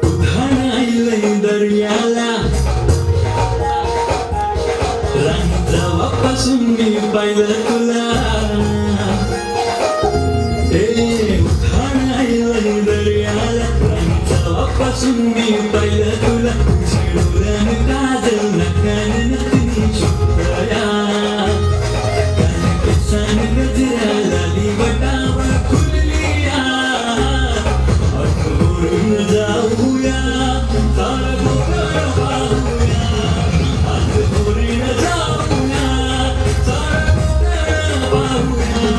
उधाणाईलंय दर्याला रांजवापासून मी पाहिलं तुला. उधाणाईलंय दर्याला रांजवापासून मी पाहिलं तुला. शिडोरण काजल नकान नथनी शुक्रिया, कान केसान गजरा लाली वटावर खुललिया. आठवरून जाऊया तारगोगर पाहूया, आठवरून जाऊया तारगोगर पाहूया.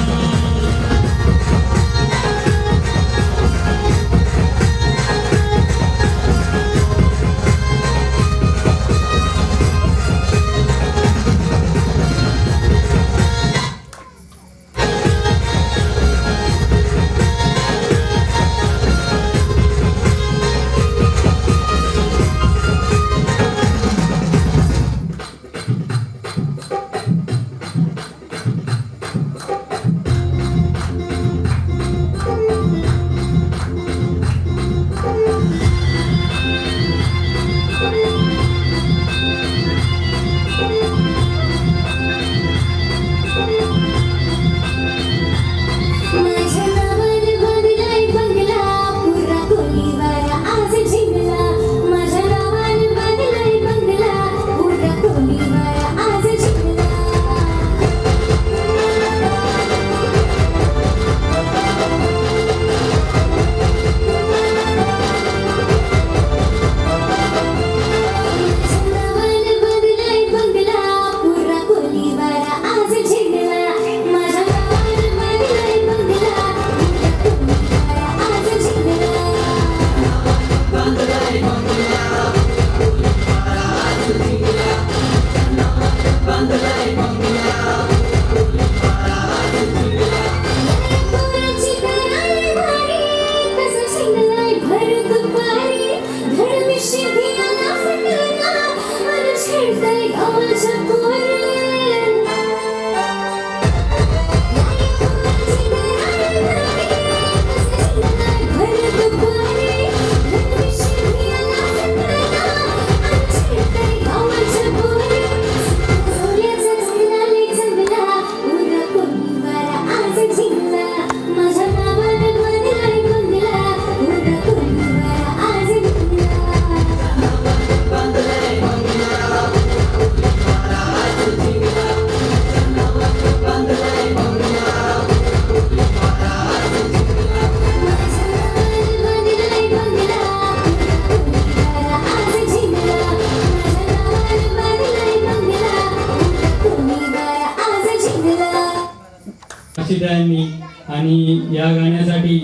यांनी आणि या गाण्यासाठी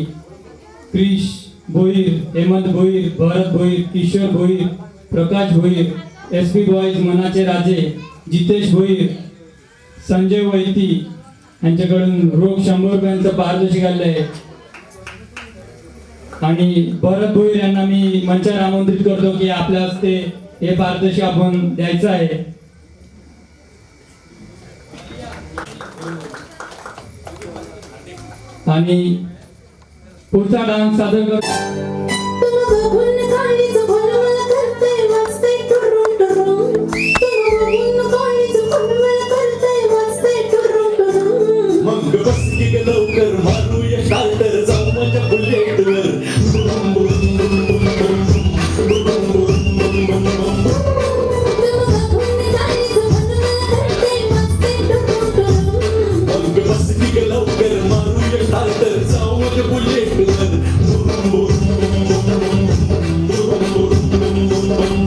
क्रिश भोईर, हेमंत भोईर, भरत भोईर, किशोर भोईर, प्रकाश भोईर, SP बॉईज मनाचे राजे, जितेश भोईर, संजय वैती यांच्याकडून रोख 100 रुपयांचं पारितोषिक आलेलं आहे. आणि भरत भोईर यांना मी मंचावर आमंत्रित करतो की आपल्या हस्ते हे पारितोषिक आपण द्यायचं आहे. आणि पुढचा डान्स सादर करतो तुम बघून काळीचं फुल मला करतंय वाजतंय टुरुम टुरुम. तुम बघून काळीचं फुल मला करतंय वाजतंय टुरुम टुरुम. मग बस की ग लवकर मारूया स्टार्टर जाऊ माझ्या बुलेटवर. बुम, बुम, बुम, बुम, बुम, बुम, बुम, बुम, बुम, बुम, बुम. तुम बघून काळीचं फुल मला करतंय वाजतंय टुरुम टुरुम. मग बस की ग लवकर मारूया स्टार्टर जाऊ माझ्या बुलेटवर. बुम, बुम, बुम, बुम, बुम, बुम, बुम, बुम, बुम.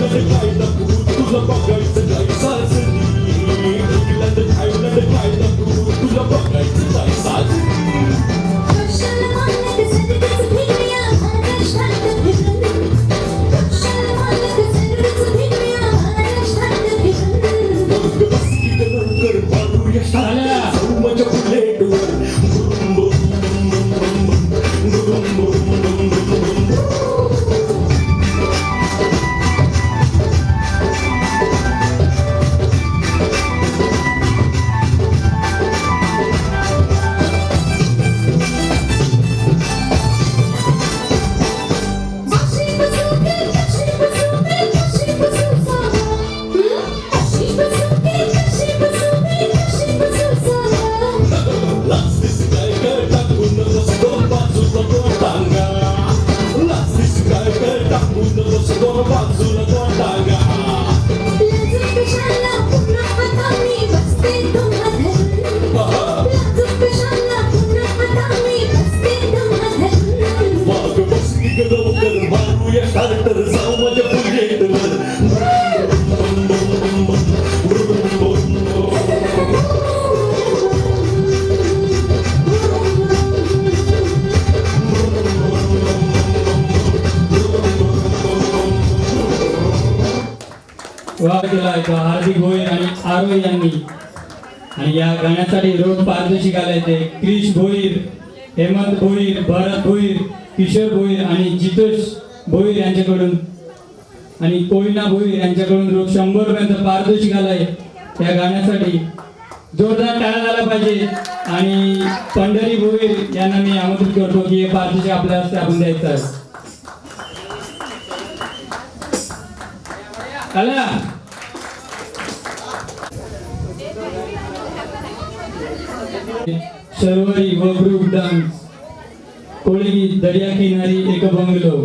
तुला बघायचं काय साजनी, तुला बघायचं काय साजनी. कशाला मानत सर्वच भिडल्या महाराष्ट्रात फिरून. कशाला मानत सर्वच भिडल्या महाराष्ट्रात फिरून. मग बस की ग लवकर मारूया स्टार्टर जाऊ माझ्या बुलेटवर. बुम, बुम, बुम, बुम, बुम, बुम, बुम, बुम, बुम, बुम. कशी बसुके कशी बसुके कशी बसुसा. कशी बसुके कशी बसुके कशी बसुसा. लास्तीस काय कर टाकून बसतो बाजूला तो टांगा. लास्तीस काय कर टाकून बसतो बाजूला तो टांगा. लाजूक कशाला पुन्हा हाताने बसते तुम्हा धरून. लाजूक कशाला पुन्हा हाताने बसते तुम्हा धरून. मग बस की ग लवकर मारूया स्टार्टर जाऊ माझ्या बुलेटवर. बुम, बुम, बुम, बुम, बुम, बुम, बुम. वाह केला आहे हार्दिक भोईर आणि आरोही यांनी. आणि या गाण्यासाठी रोख पारितोषिक आले ते क्रिश भोईर, हेमंत भोईर, भरत भोईर, किशोर भोईर आणि जितेश भोईर यांच्याकडून. आणि कोयना भोईर यांच्याकडून रोख 100 रुपयांचं पारितोषिक आलंय या गाण्यासाठी. जोरदार टाळ्या झाला पाहिजे. आणि पंढरी भोईर यांना मी आमंत्रित करतो की हे पारितोषिक आपल्या हस्ते आपण द्यायचं आहे. आला शर्वरी व ग्रुप डान्स कोळी दर्या किनारी एक बंगलो.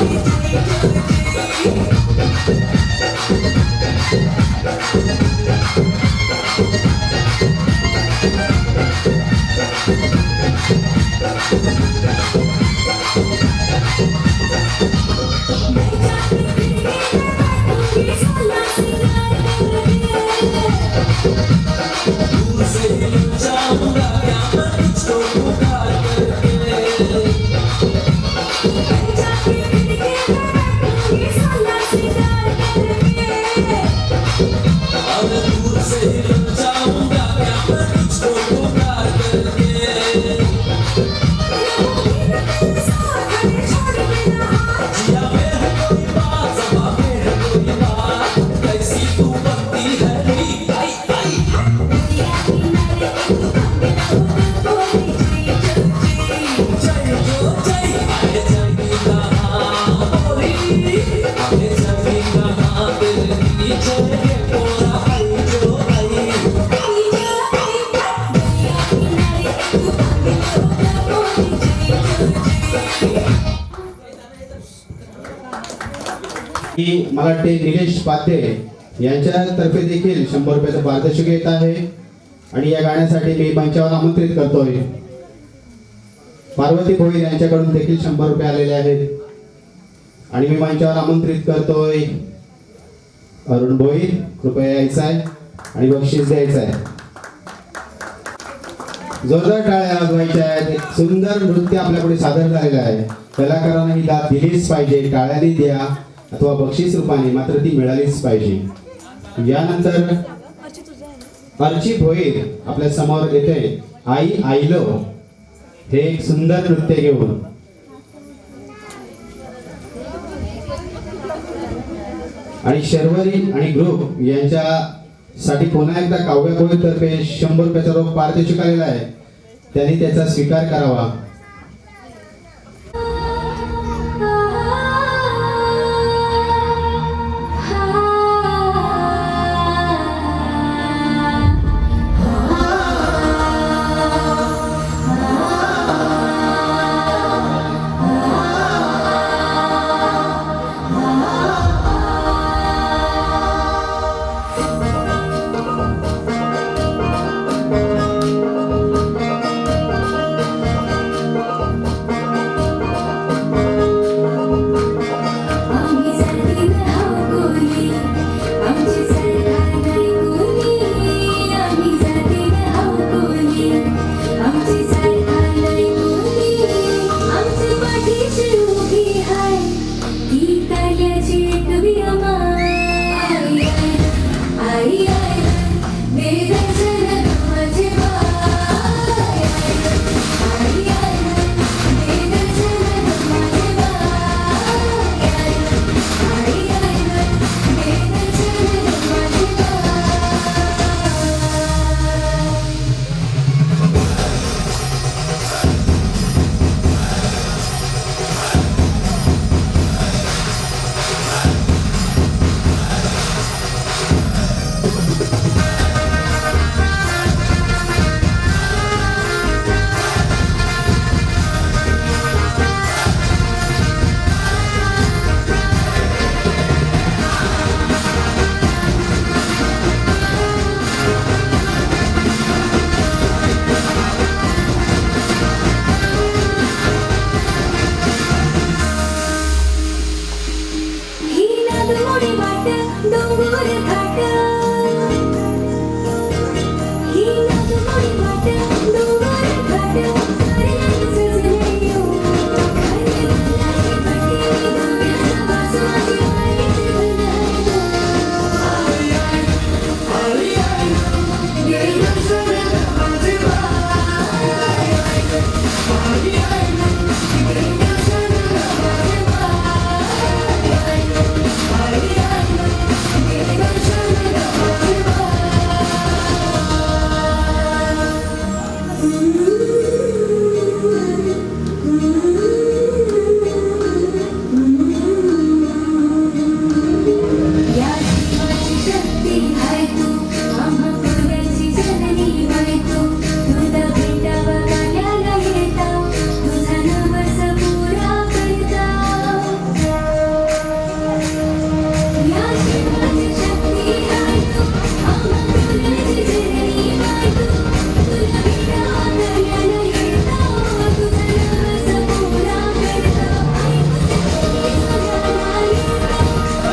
Thank you. की मला वाटते निलेश पाध्ये यांच्यातर्फे देखील 100 रुपयाचं पारितोषिक येत आहे आणि या गाण्यासाठी मी मंचावर आमंत्रित करतोय पार्वती भोईर यांच्याकडून देखील 100 रुपये आलेले आहेत आणि मी मंचावर आमंत्रित करतोय अरुण भोईर, कृपया यायचं आहे आणि बक्षीस द्यायचं आहे. जोरदार टाळ्या वाजवायच्या आहेत. एक सुंदर नृत्य आपल्यापुढे सादर झालेलं आहे. कलाकारांना ही दाद दिलीच पाहिजे, टाळ्याने द्या अथवा बक्षीस रूपाने, मात्र ती मिळालीच पाहिजे. यानंतर अर्ची भोईर आपल्या समोर येते आई आईलो हे एक सुंदर नृत्य घेऊन. आणि शर्वरी आणि ग्रुप यांच्यासाठी पुन्हा एकदा काव्य भोईर तर्फे 100 रुपयाचा रोख पारितोषिक आलेला आहे. त्यांनी त्याचा स्वीकार करावा. आम्ही जाती हाव कोणी आमची सरकार नाही कोणी आम्ही जाती हाव कोणी आमची सरकार नाही कोणी आमची पाठीशी उभी हाय ती ताल्याची एक विरमा आई आई आई दे दर्शन माझे बाय आई आई दे दर्शन माझे बाय आई आई दे दर्शन माझे बाय ही नादमोडी वाट डोंगर घाट ही नादमोडी वाट डोंगर घाट करण्यात सजले येऊ खाली लाली भटी डोंगराचा वास माझी वाईट बनायो आई आई आई दे दर्शन माझे बाय आई आई दे दर्शन माझे बाय आई आई दे दर्शन माझे या जीवाची शक्ती हाय तू आम्हा पुण्याची जननी बाय तू तुला भेटावा गाण्याला येता तुझा नवस पुरा करता या जीवाची शक्ती हाय तू आम्हा पुण्याची जननी बाय तू तुला भेटावा गाण्याला येता तुझा नवस पुरा करता आई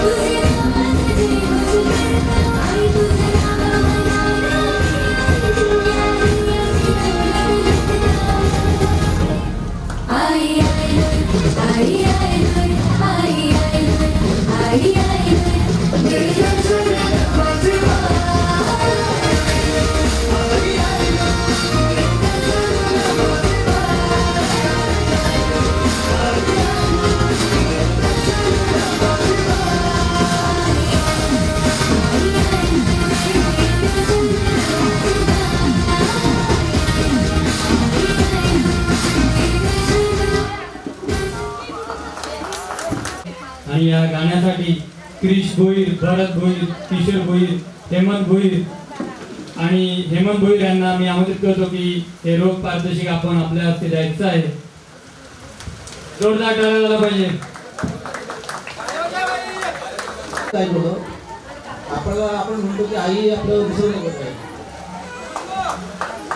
तुझे नावाचे जीव करता आई तुझे नाव आई आई आई आई आई आई आई दे दर्शन माझे बाय आई आई दे दर्शन माझे आणि या गाण्यासाठी क्रिश भोईर, भरत भोईर, किशोर भोईर, हेमंत भोईर आणि हेमंत भोईर यांना मी आमंत्रित करतो की हे रोख पारितोषिक आपण आपल्या हस्ते द्यायचं आहे. जोरदार टाळ्या झाला पाहिजे. काय बोलतो आपण म्हणतो की आई आपलं दुसरं करत आहे.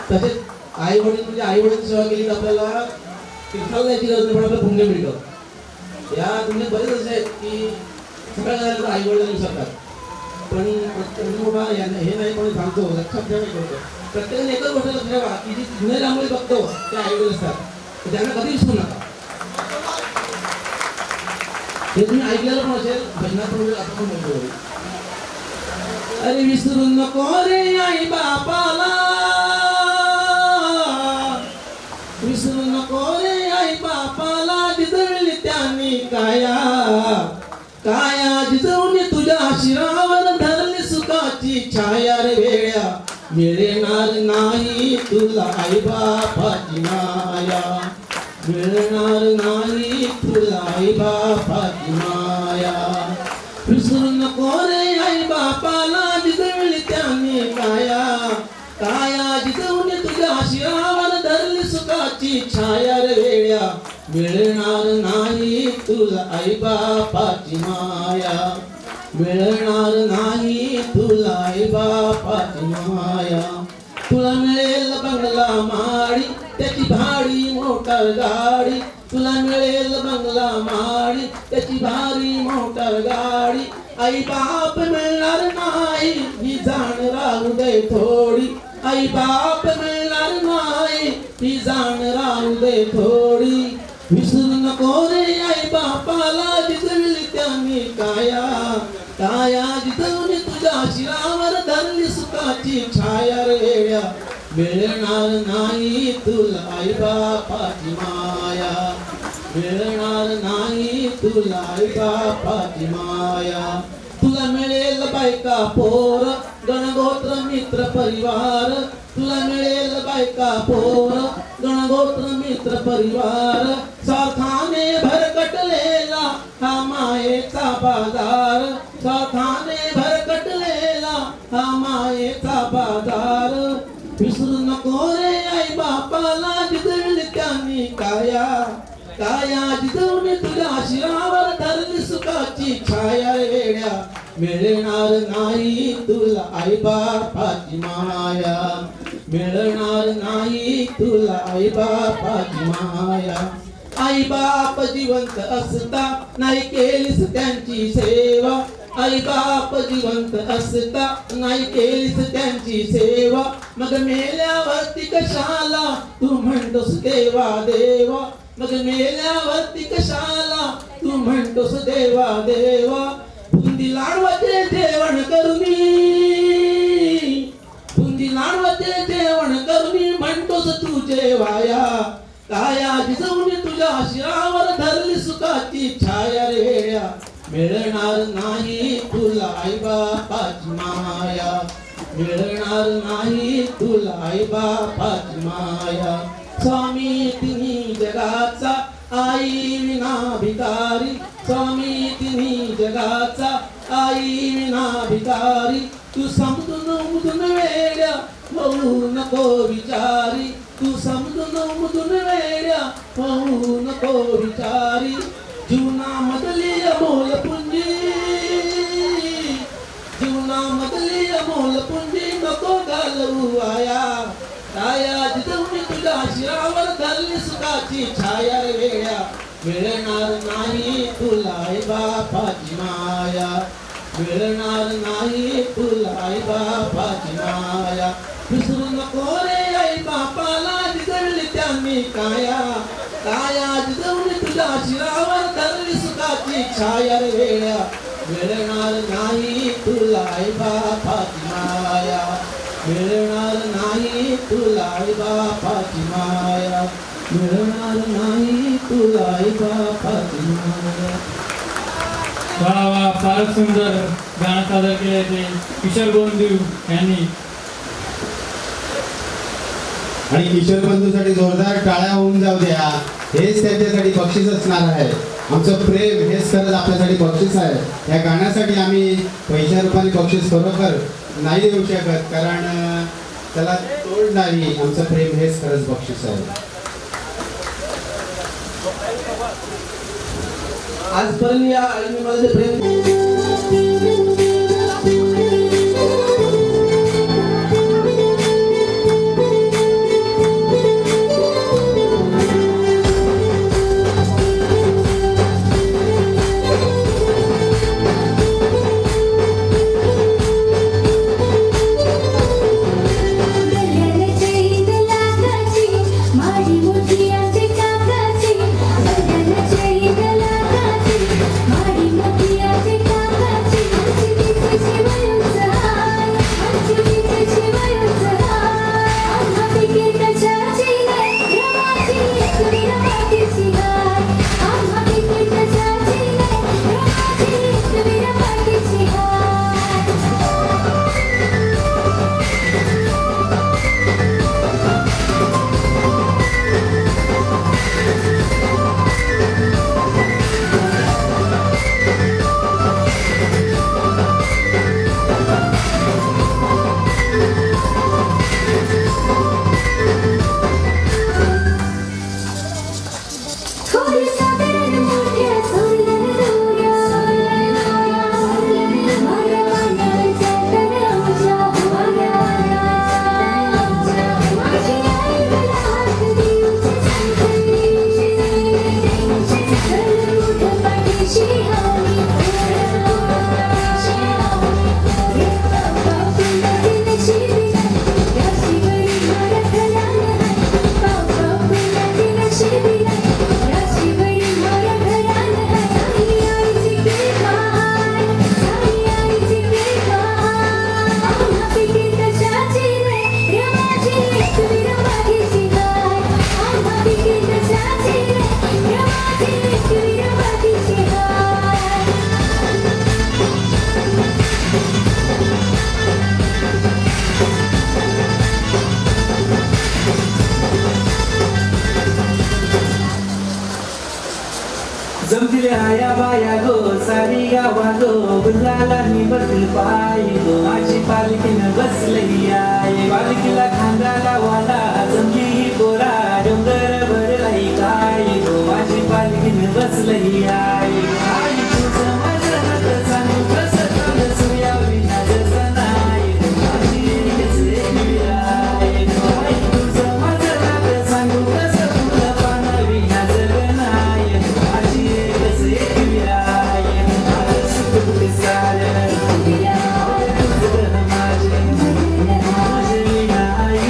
तसेच आई वडील म्हणजे आई वडील सेवा केली तर आपल्याला तीर्थाला जायची गरज नाही पण आपलं पुण्य मिळतं. या दुनियेत बरेच असे आहेत की सगळ्या आई वडिलांना विसरतात. पण बाबा हे नाही कोणी सांगतो लक्षात ठेवा करतो. प्रत्येकाने एकच गोष्ट लक्षात ठेवा की जी जुने रांगोळी बघतो ते आई वडील असतात तर त्यांना कधी विसरू नका. हे तुम्ही ऐकलेलं पण असेल भजनात पण असं पण म्हणतो. अरे विसरू नको रे आई बापाला, विसरू नको रे आई बापाला, जिजवली त्यांनी काया काया जिजवली तुझ्या शिरावर धरली सुखाची छाया रे वेळ्या मिळणार नाही तुला आई बापाची माया, मिळणार नाही तुला आई बापाची माया. विसरू नको रे आई बापाला, जिजवली त्यांनी काया काया जिजवली तुझ्या शिरावर धरली सुखाची छाया रे वेळ्या मिळणार नाही तुला आई बापाची माया, मिळणार नाही तुला आई बापाची माया. तुला मिळेल बंगला माडी त्याची भारी मोटर गाडी, तुला मिळेल बंगला माडी त्याची भारी मोटर गाडी. आई बाप मिळणार नाही ही जाण राहू दे थोडी, आई बाप मिळणार नाही ही जाण राहू दे थोडी. विसरू नको रे आई बापाला, जिजवली त्यांनी काया काया जिजवली तुझ्या शिरावर धरली सुखाची छाया रे वेड्या मिळणार नाही तुला आई बापाची माया, मिळणार नाही तुला आई बापाची माया. तुला मिळेल बायका पोर गणगोत्र मित्र परिवार, तुला मिळेल बायका पोर गणगोत्र मित्र परिवार. साथाने भरकटलेला हा मायेचा बाजार, साथाने भरकटलेला हा मायेचा बाजार. विसरू नको रे आई बापाला, जिजवली त्यांनी काया काया जिजवली तुझ्या शिरावर धरली सुखाची छाया वेड्या मिळणार नाही तुला आई बापाची माया, मिळणार नाही तुला आई बापाची माया. आई बाप जिवंत असता नाही केलीस त्यांची सेवा, आई बाप जिवंत असता नाही केलीस त्यांची सेवा. मग मेल्यावरती कशाला तू म्हणतोस देवा देवा, मग मेल्यावरती कशाला तू म्हणतोस देवा देवा. बुंदी लाडवाचे जेवण करुनी, बुंदी लाडवाचे जेवण करुनी म्हणतोस तू जेवाया काया जिजवली तुझ्या शिरावर धरली सुखाची छाया रे वेड्या मिळणार नाही तुला आई बापाची माया, मिळणार नाही तुला आई बापाची माया. स्वामी तिन्ही जगाचा आई विना भिकारी, स्वामी तिन्ही जगाचा आई विना भिकारी. तू समजून उमजून वेड्या होऊ नको विचारी, तू समजून उमजून वेड्या होऊ नको विचारी. जीवनामधली अमोल पुंजी, जीवनामधली अमोल पुंजी नको घालवू आया काया जिजवली तुझ्या शिरावर धरली सुखाची छाया रे वेड्या मिळणार नाही तुला आई बापाची माया, मिळणार नाही तुला आई बापाची माया. विसरू नको रे आई बापाला, जिजवली त्यांनी काया काया जिजवली तुझ्या शिरावर धरली सुखाची छाया रे वेड्या मिळणार नाही तुला आई बापाची माया, मिळणार नाही तुला आई बापाची माया, मिळणार नाही तुला आई बापाची माया. वा वा, फारच सुंदर गाणं सादर केले ते किशोर गोंदू यांनी. आणि किशोर बंधूसाठी जोरदार टाळ्या होऊन जाऊ द्या. हेच त्यांच्यासाठी बक्षीस असणार आहे. आमचं प्रेम हेच खरंच आपल्यासाठी बक्षीस आहे. या गाण्यासाठी आम्ही पैशा रूपाने बक्षीस खरोखर नाही देऊ शकत, कारण त्याला तोड नाही. आमचं प्रेम हेच खरंच बक्षीस आहे. आजपर्यंत या आईने मला जे प्रेम उठल्या या बाया गो सारी गावा गो गुलाला मी बदल पाय गो माझी पालखीनं बसली आहे पालखीला खांद्याला वाला जमली ही पोरा डोंगर भरलाई काय गो माझी पालखीनं बसली आहे आई तुझं माझं हात सांगू कसं चाललं सूर्या विना जसं नाही गो माझी एकच वेगळी आहे गो आई तुझं माझं हात सांगू कसं फुलं पानं विना जग नाही गो माझी एकच वेगळी आहे माझं सुख सारं तुझं माझे माझे विना आई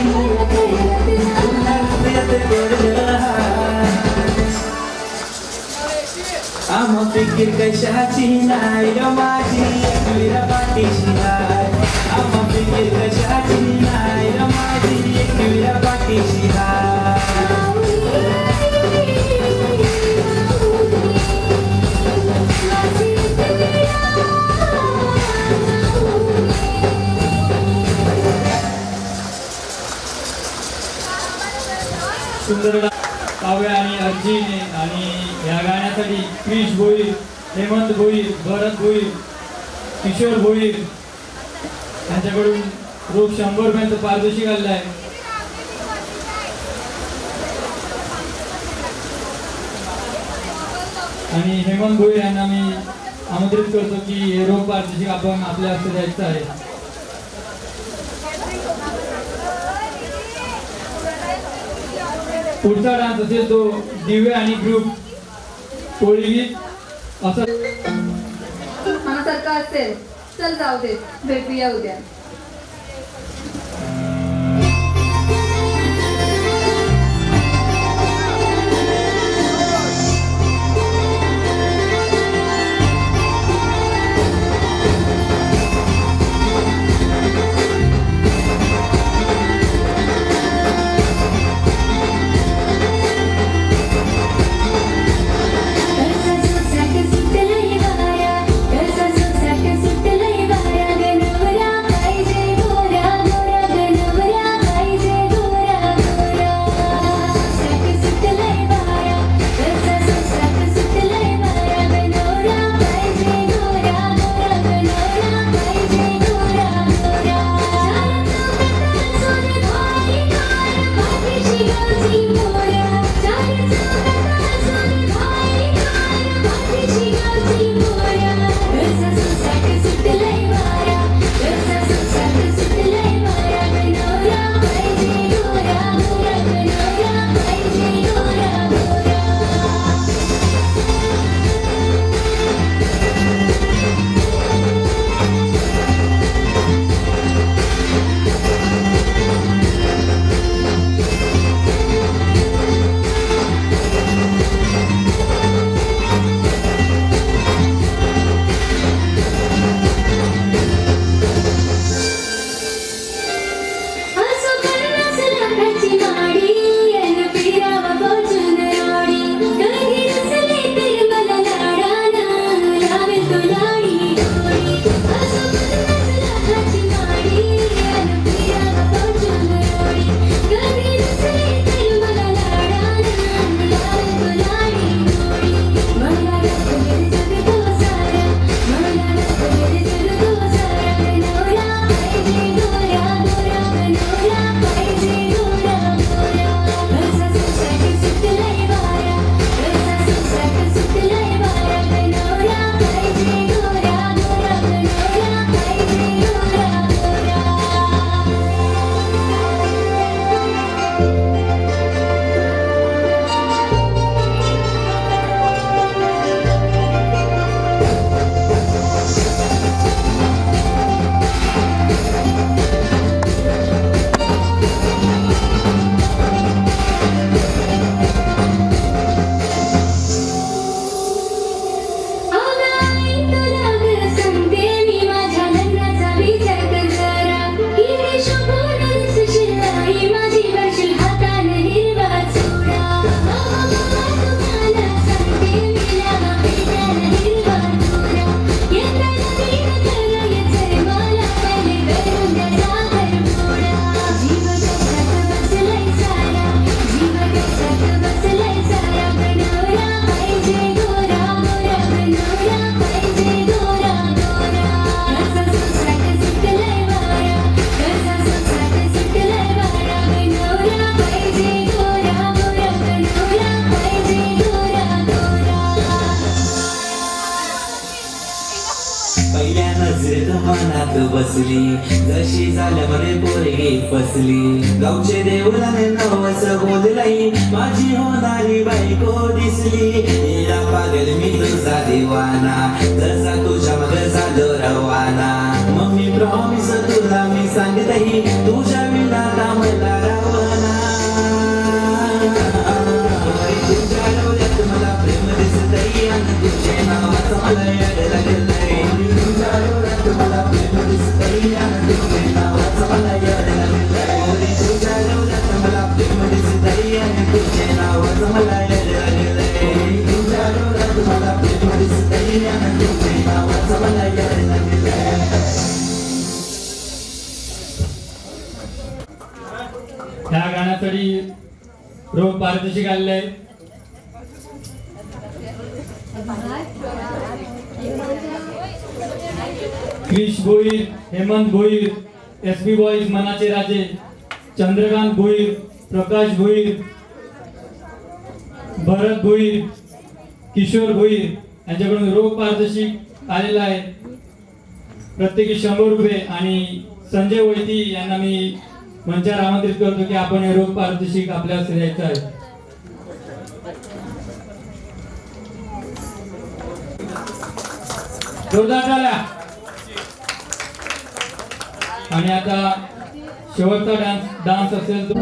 आम फिकीर कशाची नाही ग माझी एकविरा पाठीशी हाय आम फिकीर कशाची नाही ग माझी एकविरा पाठीशी हाय सुंदर काव्य आणि अर्जीने आणि या गाण्यासाठी क्रिश भोईर, हेमंत भोईर, भरत भोईर, किशोर भोईर यांच्याकडून रोख 100 रुपयांचं पारितोषिक आलेलं आहे. आणि हेमंत भोईर यांना मी आमंत्रित करतो की हे रोख पारितोषिक आपण आपल्या हस्ते द्यायचं आहे. पुढचा डान्स असेल तो दिव्य आणि ग्रुप कोळीगीत असं मनासारखं असेल चल जाऊ दे भेटूया उद्या. कसा सुटलंय वाया गणवऱ्या बसली जशी झाल्यामध्ये पोरगी फसली गावचे देवळाने नवस बोललाई माझी होणारी बायको दिसली हिरा पागल मी तुझा दिवाना जसा तुझ्या मग झालो रवाना मम्मी प्रॉमिस तुला मी सांगतही तुझ्या विना मला रावना तुझ्या डोळ्यात मला प्रेम दिसतही आणि तुझे नावाचं मला याड लागलंय तुझ्या डोळ्यात मला प्रेम दिसतही आणि तुझे नावाचं मला याड लागलंय तुझ्या डोळ्यात मला प्रेम दिसतही आणि तुझे नावाचं मला याड लागलंय तुझ्या डोळ्यात मला प्रेम दिसतही आणि तुझे नावाचं मला याड लागलंय. ह्या गाण्यासाठी रोग पारितोषिक आलेलं आहे. क्रिश भोईर, हेमंत भोईर, एसबी बॉईज मनाचे राजे, चंद्रकांत भोईर, प्रकाश भोईर, भरत भोईर, किशोर भोईर यांच्याकडून रोग पारितोषिक आलेला आहे. प्रत्येकी 100 रुपये. आणि संजय वैती यांना मी मंचावर आमंत्रित करतो की आपण हे रोग पारितोषिक आपल्याला द्यायचं आहे. जोरदार टाळ्या. आणि आता शेवटचा डान्स असेल तो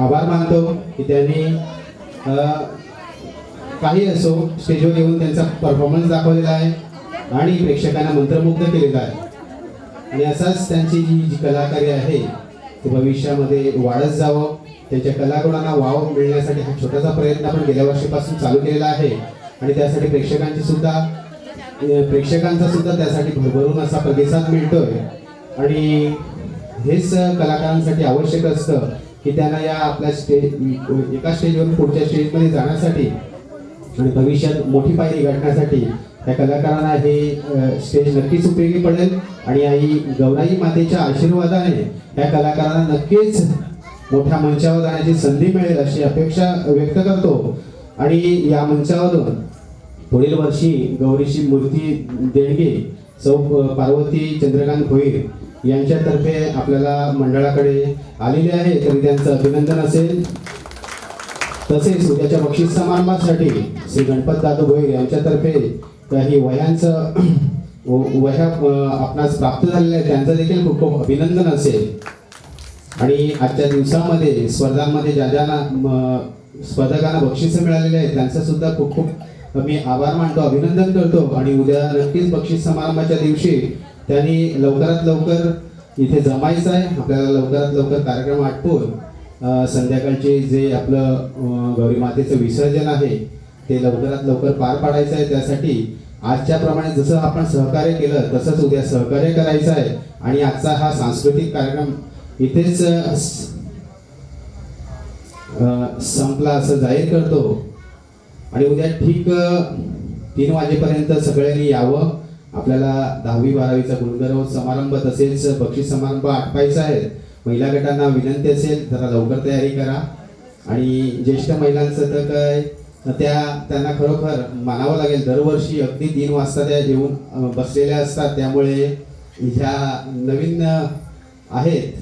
आभार मानतो की त्यांनी काही असो स्टेजवर येऊन त्यांचा परफॉर्मन्स दाखवलेला आहे आणि प्रेक्षकांना मंत्रमुग्ध केलेला आहे. आणि असाच त्यांची जी कलाकारी आहे ते भविष्यामध्ये वाढत जावं. त्यांच्या कलागुणांना वाव मिळण्यासाठी हा छोटासा प्रयत्न आपण गेल्या वर्षीपासून चालू केलेला आहे. आणि त्यासाठी प्रेक्षकांचा सुद्धा त्यासाठी भरभरून असा प्रतिसाद मिळतोय. आणि हेच कलाकारांसाठी आवश्यक असतं की त्यांना या आपल्या एका स्टेजवरून पुढच्या स्टेजमध्ये जाण्यासाठी आणि भविष्यात मोठी पायरी गाठण्यासाठी त्या कलाकारांना हे स्टेज नक्कीच उपयोगी पडेल. आणि आई गौराई मातेच्या आशीर्वादाने त्या कलाकारांना नक्कीच मोठ्या मंचावर जाण्याची संधी मिळेल अशी अपेक्षा व्यक्त करतो. आणि या मंचावरून पुढील वर्षी गौरीची मूर्ती देणगी सौ पार्वती चंद्रकांत भोईर यांच्यातर्फे आपल्याला मंडळाकडे आलेले आहे, तरी त्यांचं अभिनंदन असेल. तसेच उद्याच्या बक्षीस समारंभासाठी श्री गणपत दादू भोईर यांच्यातर्फे काही वह्या आपणास प्राप्त झालेल्या आहेत, त्यांचं देखील खूप खूप अभिनंदन असेल. आणि आजच्या दिवसामध्ये स्पर्धांमध्ये ज्या स्पर्धकांना बक्षिसं मिळालेले आहेत त्यांचा सुद्धा खूप खूप मी आभार मानतो, अभिनंदन करतो. आणि उद्या नक्कीच बक्षीस समारंभाच्या दिवशी त्यांनी लवकरात लवकर इथे जमायचं आहे. आपल्याला लवकरात लवकर कार्यक्रम आटपून संध्याकाळचे जे आपलं गौरी मातेचं विसर्जन आहे ते लवकरात लवकर पार पाडायचं आहे. त्यासाठी आजच्याप्रमाणे जसं आपण सहकार्य केलं तसंच उद्या सहकार्य करायचं आहे. आणि आजचा हा सांस्कृतिक कार्यक्रम इथेच संपला असं जाहीर करतो. आणि उद्या ठीक 3 वाजेपर्यंत सगळ्यांनी यावं. आपल्याला 10वी 12वीचा गुणगौरव समारंभ तसेच बक्षीस समारंभ आटपायचा आहे. महिला गटांना विनंती असेल जरा लवकर तयारी करा. आणि ज्येष्ठ महिलांचं तर काय त्यांना खरोखर मानावं लागेल, दरवर्षी अगदी 3 वाजता त्या येऊन बसलेल्या असतात. त्यामुळे ह्या नवीन आहेत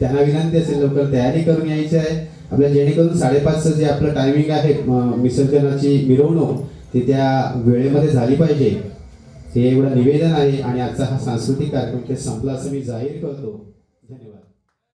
त्यांना विनंती असेल लवकर तयारी करून यायची आहे आपल्या, जेणेकरून 5:30चं जे आपलं टायमिंग आहे विसर्जनाची मिरवणूक ती त्या वेळेमध्ये झाली पाहिजे. हे एवढं निवेदन आहे. आणि आजचा हा सांस्कृतिक कार्यक्रम ते संपला असं मी जाहीर करतो. धन्यवाद.